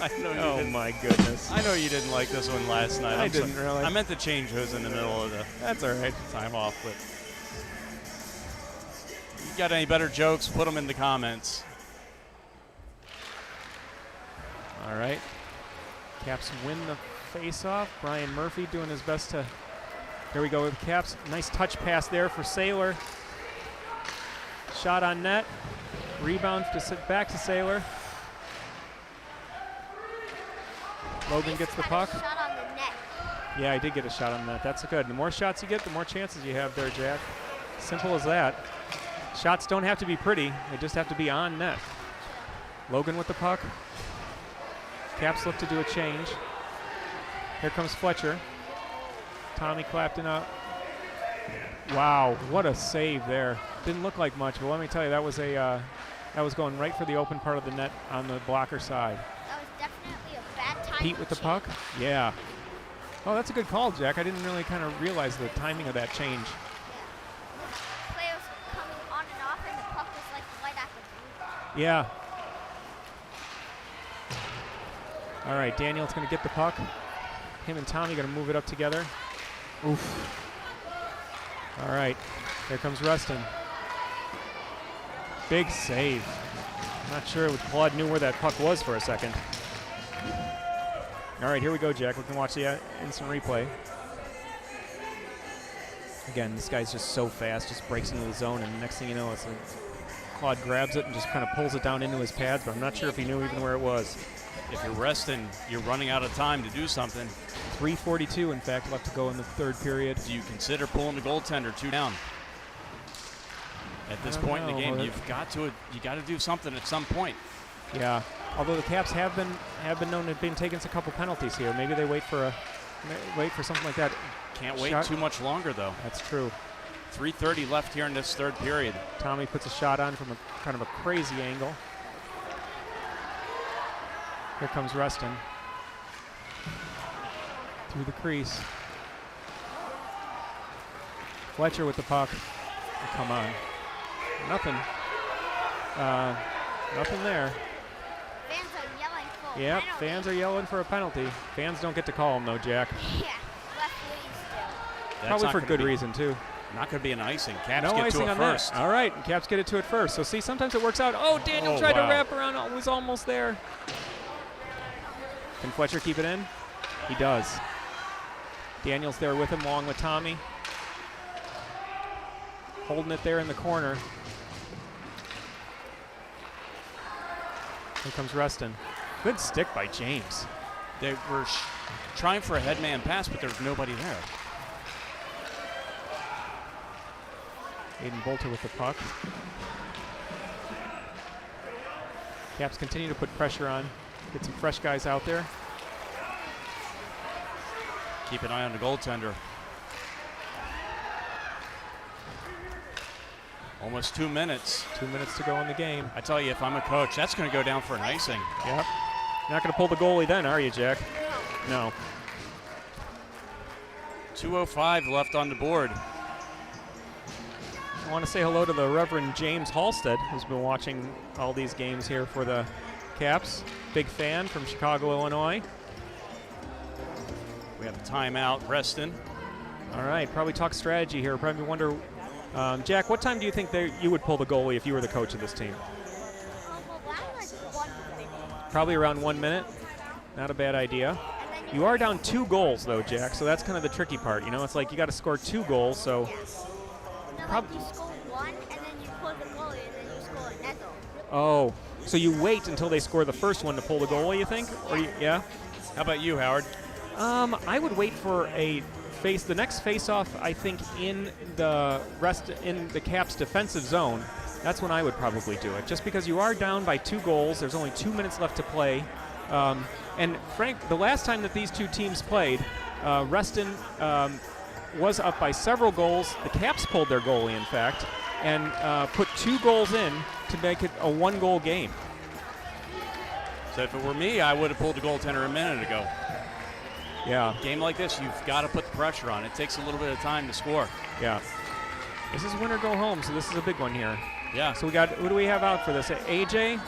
I know you Oh didn't. my goodness. I know you didn't like this one last night. I I'm didn't really. I meant to change who's in the middle of the That's all right. time off, but you got any better jokes? Put them in the comments. All right. Caps win the face-off. Brian Murphy doing his best to. Here we go with Caps. Nice touch pass there for Saylor. Shot on net. Rebound to sit back to Saylor. Logan gets the puck. Shot on the net. Yeah, I did get a shot on that. That's good. The more shots you get, the more chances you have there, Jack. Simple as that. Shots don't have to be pretty. They just have to be on net. Logan with the puck. Caps look to do a change. Here comes Fletcher. Tommy Clapton up. Wow, what a save there. Didn't look like much, but let me tell you, that was going right for the open part of the net on the blocker side. That was definitely a bad time. Pete with the puck. Yeah. Oh, that's a good call, Jack. I didn't really kind of realize the timing of that change. Players coming on and off, and the puck was like right at the blue. Yeah. All right, Daniel's going to get the puck. Him and Tommy going to move it up together. Oof. All right, here comes Reston. Big save. Not sure if Claude knew where that puck was for a second. All right, here we go, Jack. We can watch the instant replay. Again, this guy's just so fast, just breaks into the zone, and the next thing you know, it's like Claude grabs it and just kind of pulls it down into his pads, but I'm not sure if he knew even where it was. If you're Reston, you're running out of time to do something. 3:42, in fact, left to go in the third period. Do you consider pulling the goaltender 2 down? At this point in the game, you got to do something at some point. Yeah. Although the Caps have been known to have been taking a couple penalties here. Maybe they wait for something like that. Can't wait Shot. too much longer, though. That's true. 3:30 left here in this third period. Tommy puts a shot on from a kind of a crazy angle. Here comes Reston. Through the crease. Fletcher with the puck. Oh, come on. Nothing. Nothing there. Fans are yelling for Yep, penalty. fans are yelling for a penalty. Fans don't get to call them, though, Jack. Yeah, referees do. That's Probably not for gonna good be- reason, too. Not going to be an icing. Caps No get icing to it on first. that. All right, and Caps get it to it first. So see, sometimes it works out. Oh, Daniel Oh, tried to wow. wrap around. Oh, was almost there. Can Fletcher keep it in? He does. Daniel's there with him along with Tommy. Holding it there in the corner. Here comes Reston. Good stick by James. They were trying for a headman pass, but there was nobody there. Aiden Bolter with the puck. Caps continue to put pressure on. Get some fresh guys out there. Keep an eye on the goaltender. Almost 2 minutes. 2 minutes to go in the game. I tell you, if I'm a coach, that's going to go down for an icing. Yep. Not going to pull the goalie then, are you, Jack? No. 2:05 left on the board. I want to say hello to the Reverend James Halstead, who's been watching all these games here for the Caps. Big fan from Chicago, Illinois. We have a timeout, Reston. All right, probably talk strategy here. Probably wonder, Jack, what time do you think you would pull the goalie if you were the coach of this team? Well, like 1 minute. Probably around 1 minute. Not a bad idea. You are down 2 goals, though, Jack, so that's kind of the tricky part. You know, it's like you got to score 2 goals, so. No, like you score 1, and then you pull the goalie, and then you score another. Oh, so you wait until they score the first one to pull the goalie, you think? Or yeah? How about you, Howard? I would wait for the next face-off, I think, in the Caps defensive zone. That's when I would probably do it, just because you are down by 2 goals. There's only 2 minutes left to play. And Frank, the last time that these two teams played, Reston was up by several goals. The Caps pulled their goalie, in fact, and put 2 goals in to make it a 1-goal game. So if it were me, I would have pulled the goaltender a minute ago. Yeah. Game like this, you've got to put the pressure on. It takes a little bit of time to score. Yeah. This is win or go home, so this is a big one here. Yeah. So we got, who do we have out for this? AJ,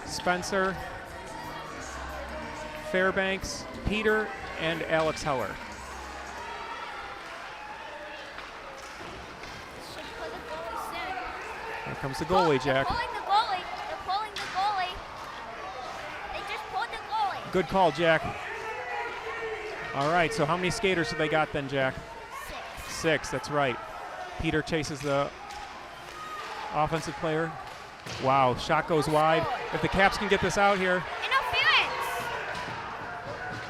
Spencer, Fairbanks, Peter, and Alex Heller. Should pull the goalie soon. Here comes the goalie, Jack. They're pulling the goalie. They're pulling the goalie. They just pulled the goalie. Good call, Jack. All right, so how many skaters have they got then, Jack? 6. 6, that's right. Peter chases the offensive player. Wow, shot goes wide. If the Caps can get this out here. Interference.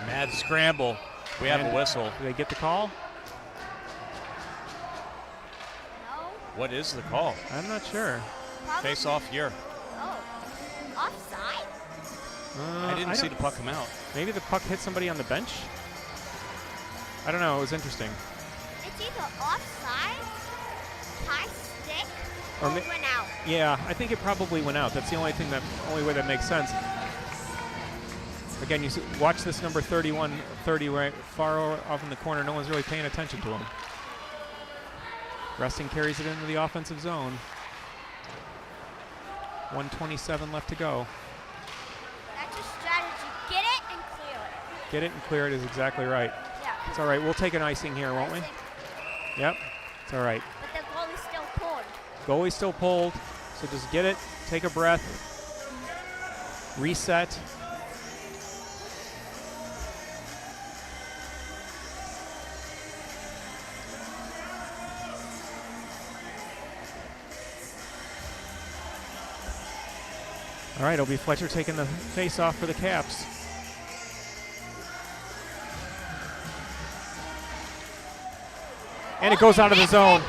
Mad scramble. We have a whistle. Do they get the call? No. What is the call? I'm not sure. Probably. Face off here. Oh. Offside? I didn't see the puck come out. Maybe the puck hit somebody on the bench? I don't know, it was interesting. It's either offside, high stick, Or or ma- went out. Yeah, I think it probably went out. That's the only way that makes sense. Again, watch this number 31-30 right far off in the corner. No one's really paying attention to him. Reston carries it into the offensive zone. 1:27 left to go. That's your strategy. Get it and clear it. Get it and clear it is exactly right. Yeah. It's all right. We'll take an icing here, won't we? Yep. It's all right. But the goalie's still pulled. Goalie's still pulled, so just get it, take a breath, reset. All right, it'll be Fletcher taking the face-off for the Caps. And it goes out of the zone.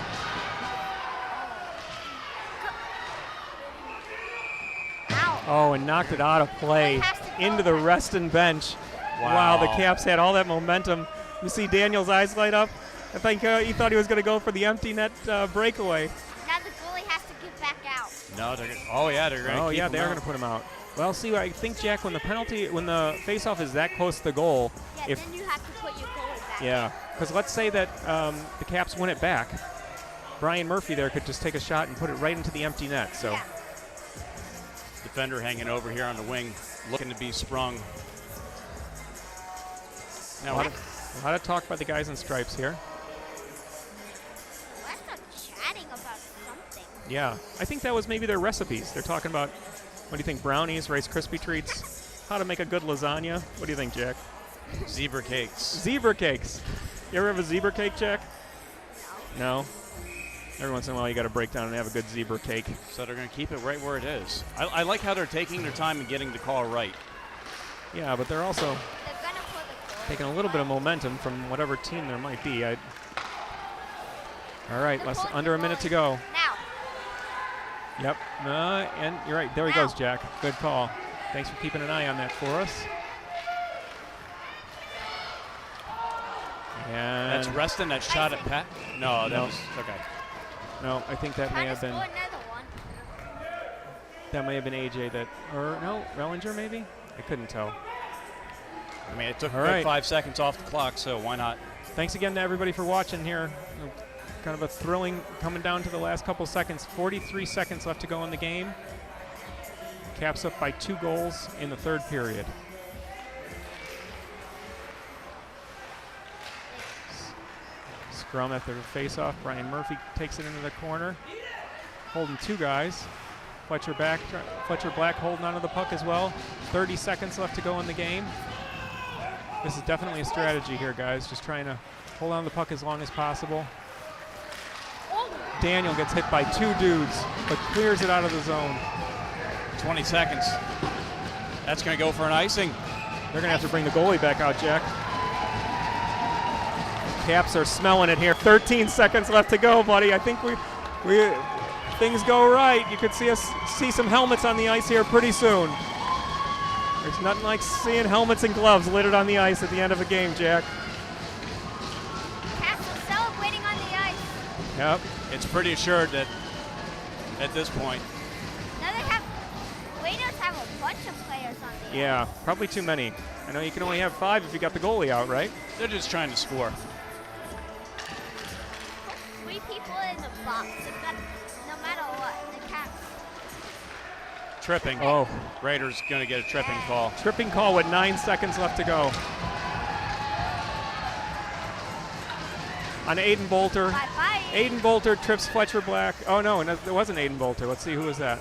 Ow. Oh, and knocked it out of play into the Reston bench. Wow, the Caps had all that momentum. You see Daniel's eyes light up. I think he thought he was going to go for the empty net breakaway. Now the goalie has to get back out. No, they're going to Oh, keep yeah, him they are out. going to put him out. Well, see, I think, Jack, when the face-off is that close to the goal, Yeah, then you have to put your goalie back. yeah, because let's say that the Caps win it back. Brian Murphy there could just take a shot and put it right into the empty net. So. Yeah. Defender hanging over here on the wing, looking to be sprung. A lot of talk by the guys in stripes here. Let's not chatting about something. Yeah, I think that was maybe their recipes. They're talking about, what do you think, brownies, Rice Krispie treats, how to make a good lasagna. What do you think, Jack? Zebra cakes. Zebra cakes. You ever have a zebra cake, Jack? No. Every once in a while, you got to break down and have a good zebra cake. So they're going to keep it right where it is. I like how they're taking their time and getting the call right. Yeah, but they're also They're gonna put the goalie. taking a little bit of momentum from whatever team there might be. All right, They're pulling under the a minute to goalie. go. Now. Yep, and you're right. There he goes, Jack. Good call. Thanks for keeping an eye on that for us. And That's Reston. That shot at Pat. No, that No. was okay. no, I think that may Trying to have score been another one. AJ that, or no, Rellinger maybe. I couldn't tell. I mean, it took All right. 5 seconds off the clock, so why not? Thanks again to everybody for watching here. Kind of a thrilling coming down to the last couple seconds. 43 seconds left to go in the game. Caps up by 2 goals in the third period. Scrum at their face-off. Brian Murphy takes it into the corner, holding 2 guys. Fletcher Black holding onto the puck as well. 30 seconds left to go in the game. This is definitely a strategy here, guys. Just trying to hold on to the puck as long as possible. Daniel gets hit by 2 dudes, but clears it out of the zone. 20 seconds. That's going to go for an icing. They're going to have to bring the goalie back out, Jack. Caps are smelling it here. 13 seconds left to go, buddy. I think we things go right. You could see some helmets on the ice here pretty soon. There's nothing like seeing helmets and gloves littered on the ice at the end of a game, Jack. Caps are celebrating on the ice. Yep. It's pretty assured that at this point. Now Raiders have a bunch of players on the ice. Yeah, probably too many. I know you can only have 5 if you got the goalie out, right? They're just trying to score. 3 people in the box. No matter what, the Caps. Tripping. Oh, Raiders going to get a tripping call. tripping call with 9 seconds left to go. On Aiden Bolter. Bye-bye. Aiden Bolter trips Fletcher Black. Oh, no, it wasn't Aiden Bolter. Let's see, who was that?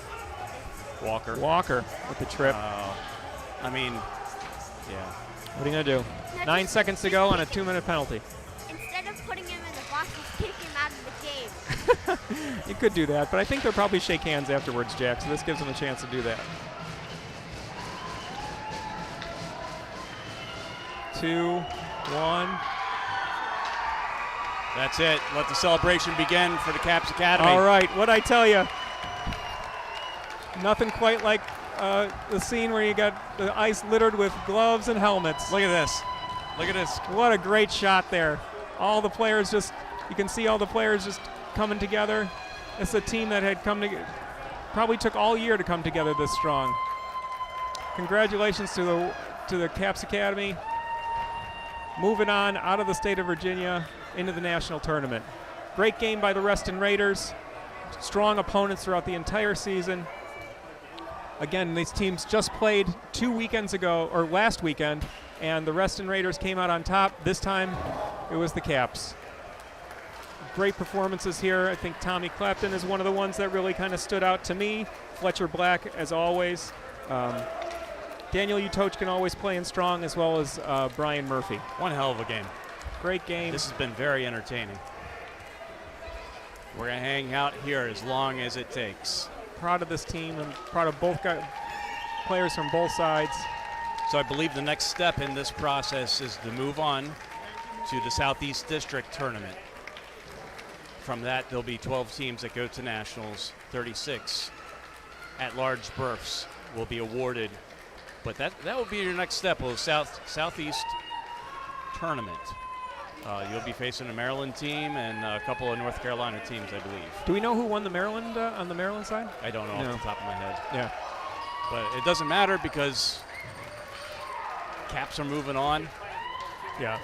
Walker. Walker with the trip. I mean, yeah. What are you going to do? 9 seconds to go on a 2-minute penalty. Instead of putting him in the box, just kick him out of the game. You could do that, but I think they'll probably shake hands afterwards, Jack, so this gives them a chance to do that. 2, 1. That's it. Let the celebration begin for the Caps Academy. All right, what'd I tell you? Nothing quite like the scene where you got the ice littered with gloves and helmets. Look at this. Look at this. What a great shot there. All the players you can see all the players just coming together. It's a team that had come together, probably took all year to come together this strong. Congratulations to the Caps Academy. Moving on out of the state of Virginia into the national tournament. Great game by the Reston Raiders. Strong opponents throughout the entire season. Again, these teams just played 2 weekends ago, or last weekend, and the Reston Raiders came out on top. This time, it was the Caps. Great performances here. I think Tommy Clapton is one of the ones that really kind of stood out to me. Fletcher Black, as always. Daniel Utochkin always playing strong, as well as Brian Murphy. One hell of a game. Great game. This has been very entertaining. We're going to hang out here as long as it takes. Proud of this team and proud of both players from both sides. So I believe the next step in this process is to move on to the Southeast District Tournament. From that, there'll be 12 teams that go to nationals. 36 at-large berths will be awarded. But that will be your next step, will Southeast Tournament. You'll be facing a Maryland team and a couple of North Carolina teams, I believe. Do we know who won the Maryland on the Maryland side? I don't know off the top of my head. Yeah. But it doesn't matter because Caps are moving on. Yeah.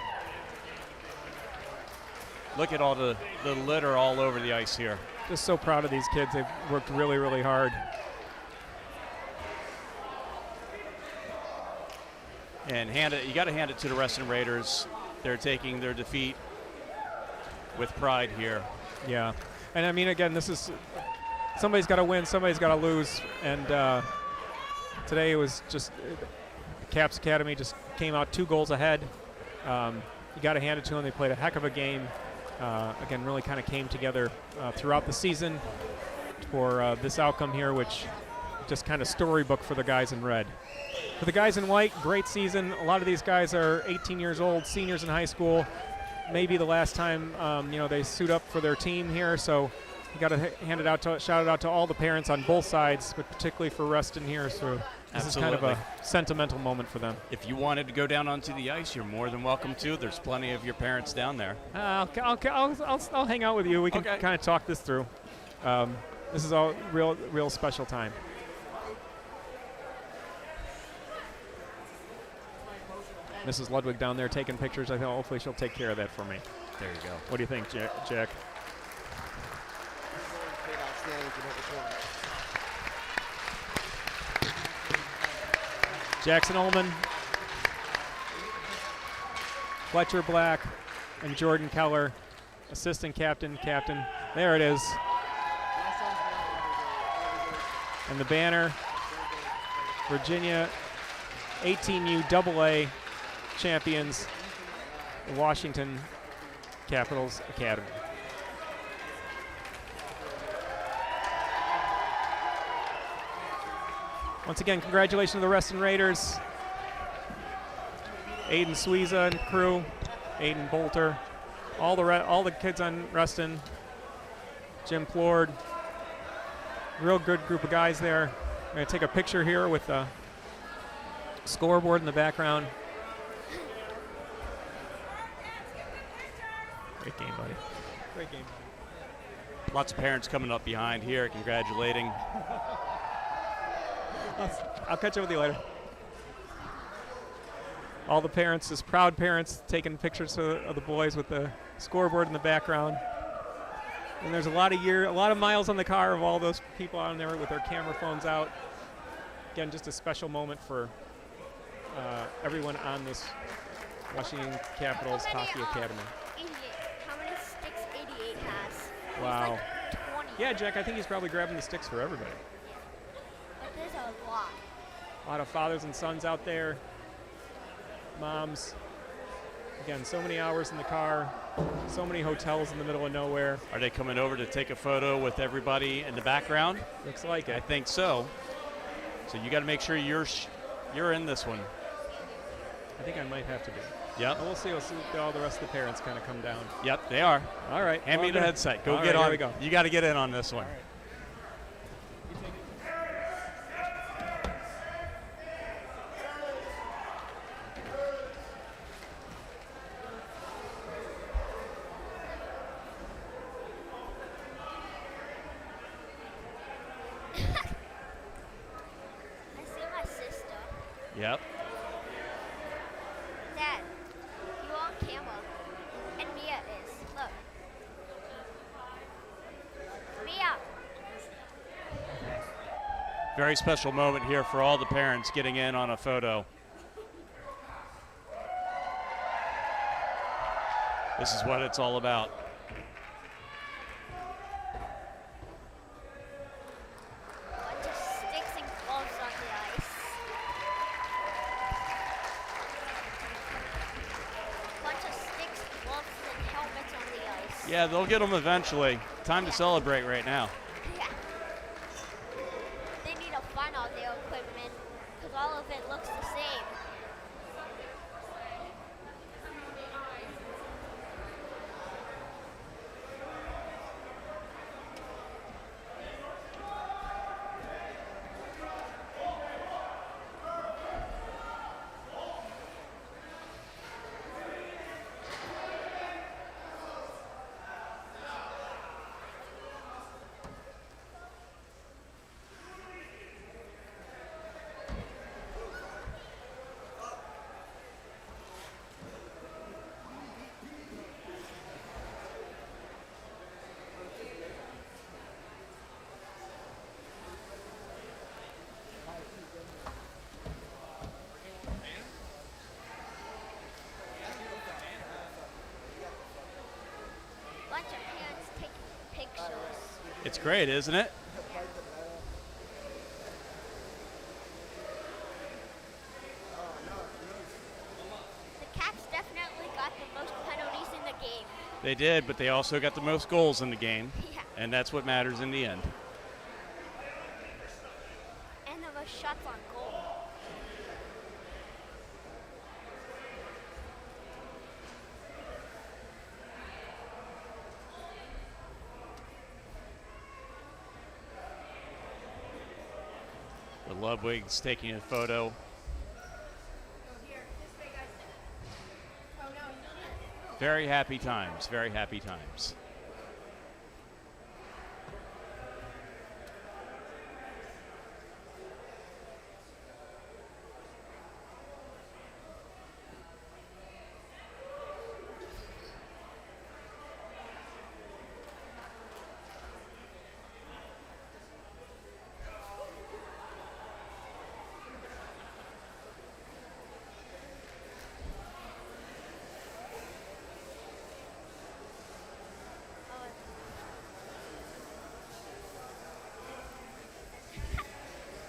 Look at all the litter all over the ice here. Just so proud of these kids. They've worked really, really hard. And you got to hand it to the Reston Raiders. They're taking their defeat with pride here. Yeah. And I mean, again, this is somebody's got to win, somebody's got to lose. And today it was just Caps Academy just came out 2 goals ahead. You got to hand it to them. They played a heck of a game. Again, really kind of came together throughout the season for this outcome here, which just kind of storybook for the guys in red. For the guys in white, great season. A lot of these guys are 18 years old, seniors in high school. Maybe the last time they suit up for their team here. So you got to shout it out to all the parents on both sides, but particularly for Reston here. So this is kind of a sentimental moment for them. If you wanted to go down onto the ice, you're more than welcome to. There's plenty of your parents down there. I'll hang out with you. We can kind of talk this through. This is all real special time. Mrs. Ludwig down there taking pictures. I think hopefully she'll take care of that for me. There you go. What do you think, Jack? Jackson Ullman, Fletcher Black, and Jordan Keller, assistant captain. There it is. And the banner, Virginia 18U AA champions, the Washington Capitals Academy. Once again, congratulations to the Reston Raiders. Aiden Suiza and crew, Aiden Bolter, all the kids on Reston, Jim Plord. Real good group of guys there. I'm going to take a picture here with the scoreboard in the background. Great game, buddy. Great game. Lots of parents coming up behind here, congratulating. I'll catch up with you later. All the parents, just proud parents, taking pictures of the boys with the scoreboard in the background. And there's a lot of miles on the car of all those people on there with their camera phones out. Again, just a special moment for everyone on this Washington Capitals Hockey Academy. 88. How many sticks 88 has? Wow. He's like 20. Yeah, Jack, I think he's probably grabbing the sticks for everybody. But there's a lot. A lot of fathers and sons out there, moms. Again, so many hours in the car, so many hotels in the middle of nowhere. Are they coming over to take a photo with everybody in the background? Looks like I it. think so. So you got to make sure you're in this one. I think I might have to be. Yep. We'll see all the rest of the parents kind of come down. Yep, they are. All right. Hand me the headset. Go All get right, on. Here we go. You got to get in on this one. I see my sister. Yep. Dad, you on camera. And Mia is. Look. Mia. Very special moment here for all the parents getting in on a photo. This is what it's all about. Bunch of sticks and gloves on the ice. Bunch of sticks, gloves, and helmets on the ice. Yeah, they'll get them eventually. Time to celebrate right now. Yeah. They need to find all their equipment because all of it looks the same. Bunch of parents taking pictures. It's great, isn't it? The Caps definitely got the most penalties in the game. They did, but they also got the most goals in the game, Yeah. and that's what matters in the end. And the most shots on goal. But Ludwig's taking a photo. Very happy times, very happy times.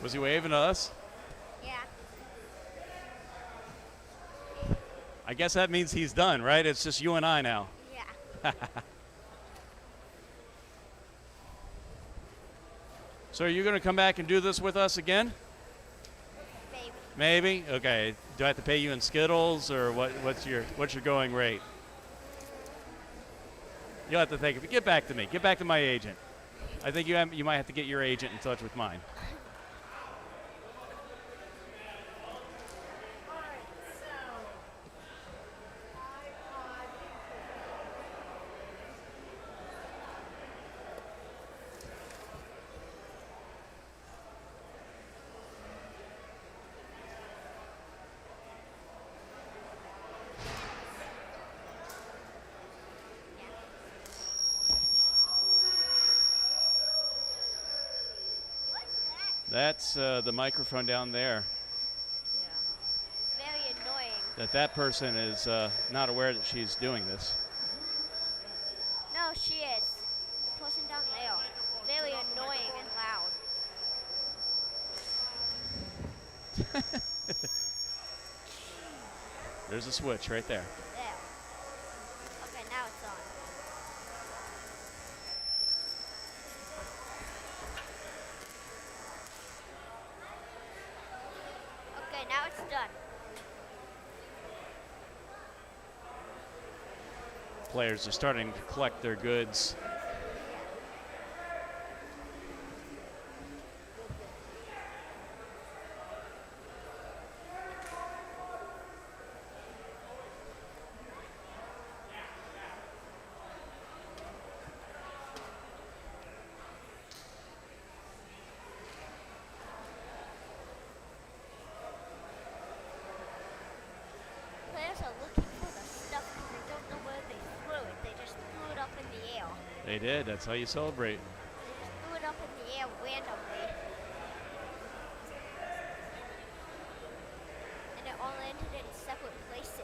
Was he waving to us? Yeah. I guess that means he's done, right? It's just you and I now. Yeah. So are you going to come back and do this with us again? Maybe. Maybe? Okay. Do I have to pay you in Skittles, or what's your going rate? You'll have to think of it. Get back to me. Get back to my agent. I think you might have to get your agent in touch with mine. That's the microphone down there. Yeah. Very annoying. That person is not aware that she's doing this. No, she is. The person down there. Very annoying and loud. There's a switch right there. There. Okay, now it's on. Okay, now it's done. Players are starting to collect their goods. Players are looking for the stuff because they don't know where they threw it. They just threw it up in the air. They did. That's how you celebrate. They just threw it up in the air randomly. And it all landed in separate places.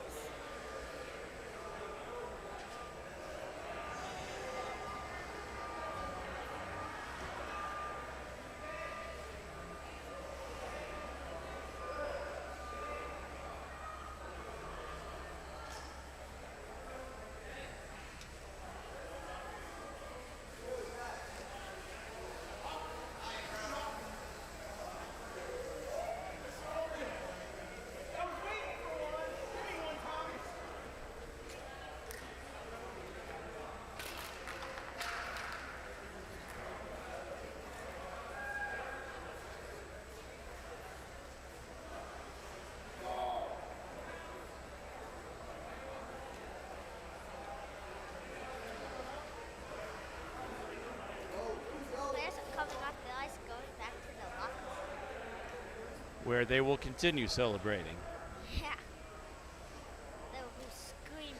Players are coming off the ice, going back to the locker room. Where they will continue celebrating. Yeah. They will be screaming.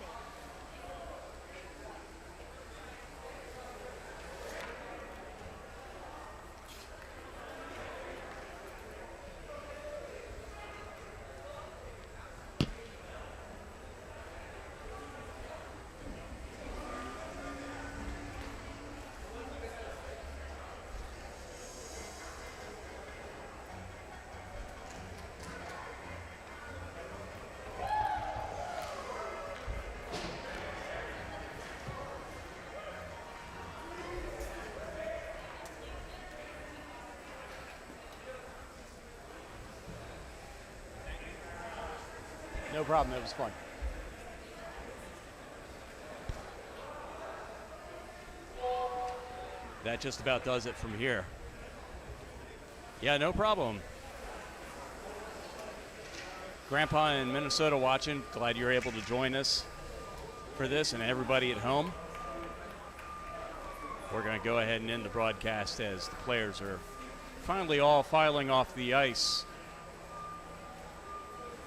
No problem. It was fun. That just about does it from here. Yeah, no problem. Grandpa in Minnesota watching. Glad you're able to join us for this, and everybody at home. We're going to go ahead and end the broadcast as the players are finally all filing off the ice.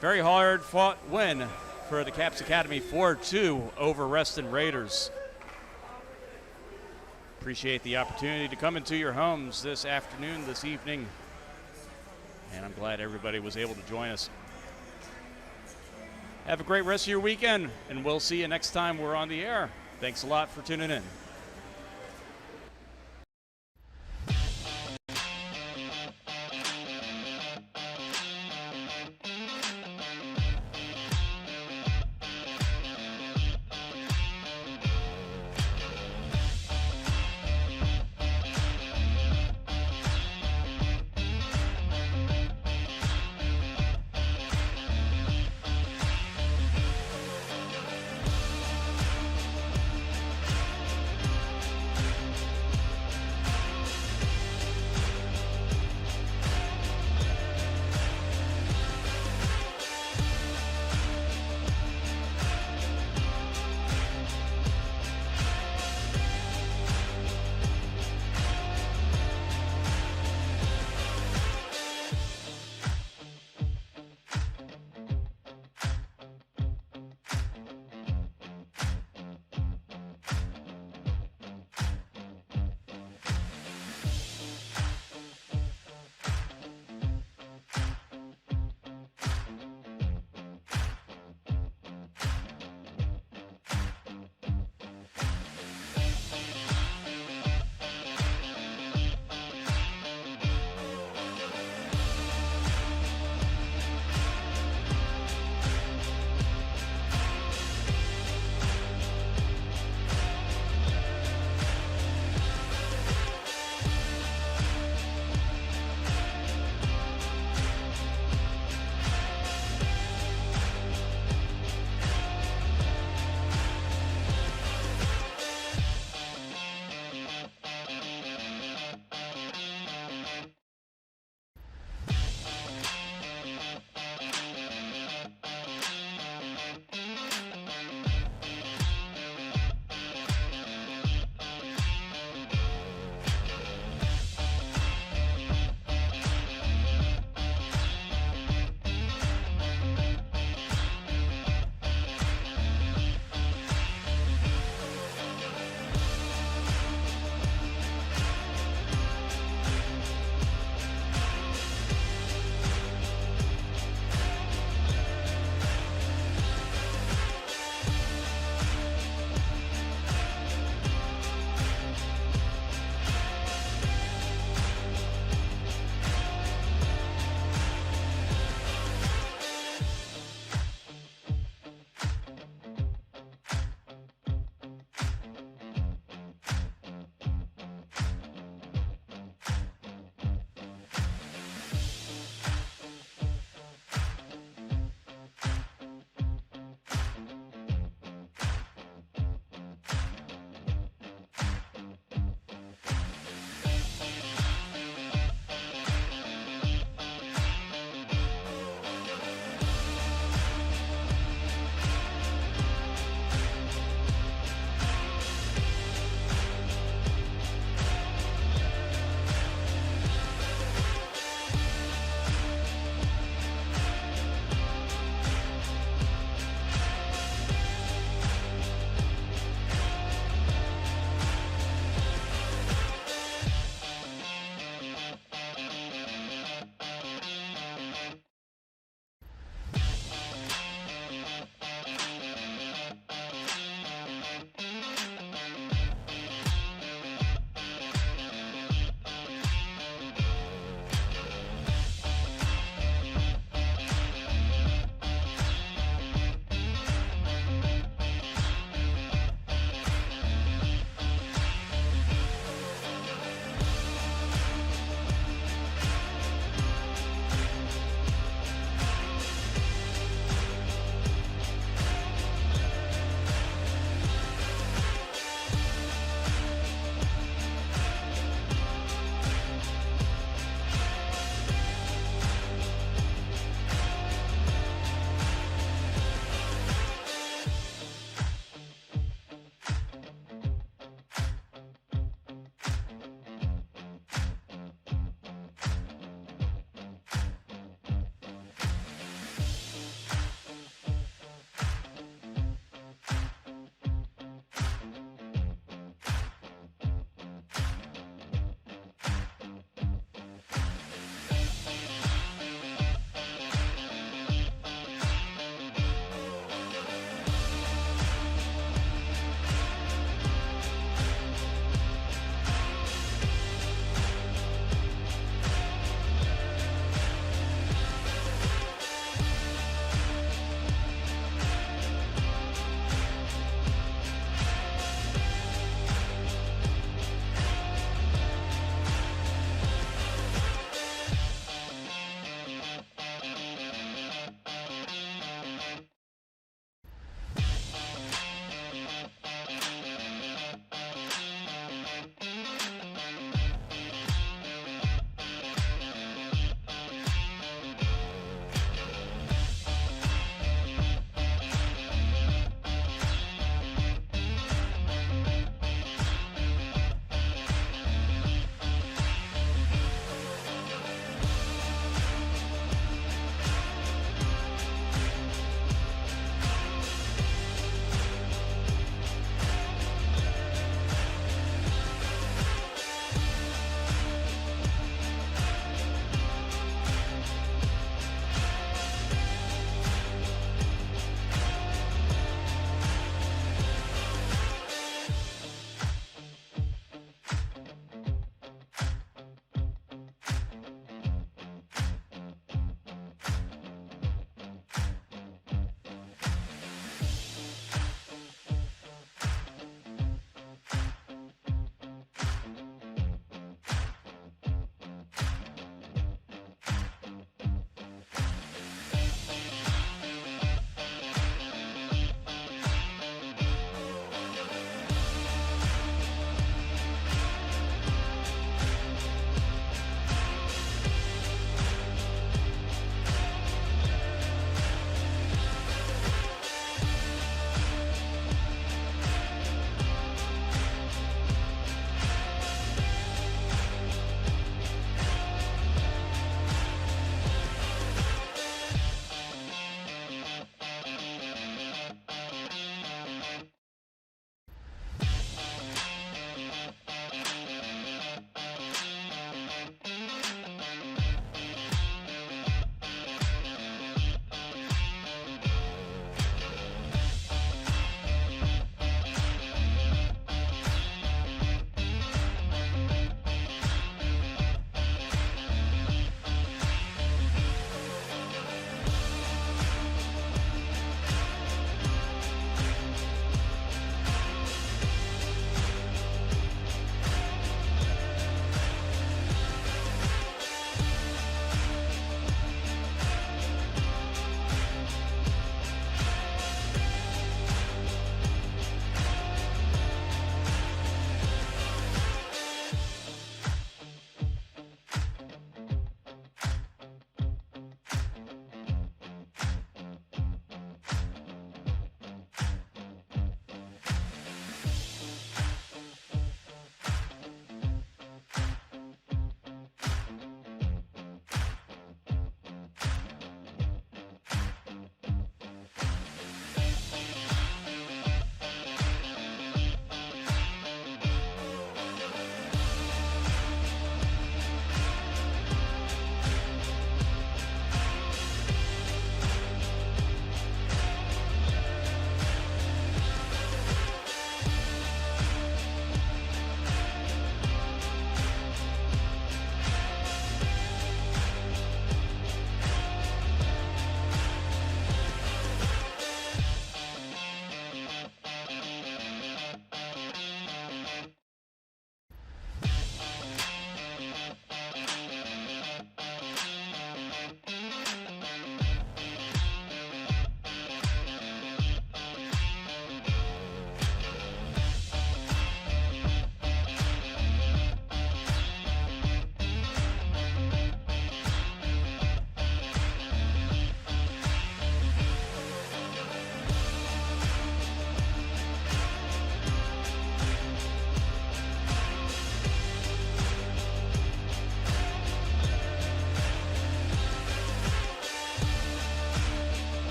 Very hard fought win for the Caps Academy, 4-2 over Reston Raiders. Appreciate the opportunity to come into your homes this afternoon, this evening, and I'm glad everybody was able to join us. Have a great rest of your weekend, and we'll see you next time we're on the air. Thanks a lot for tuning in.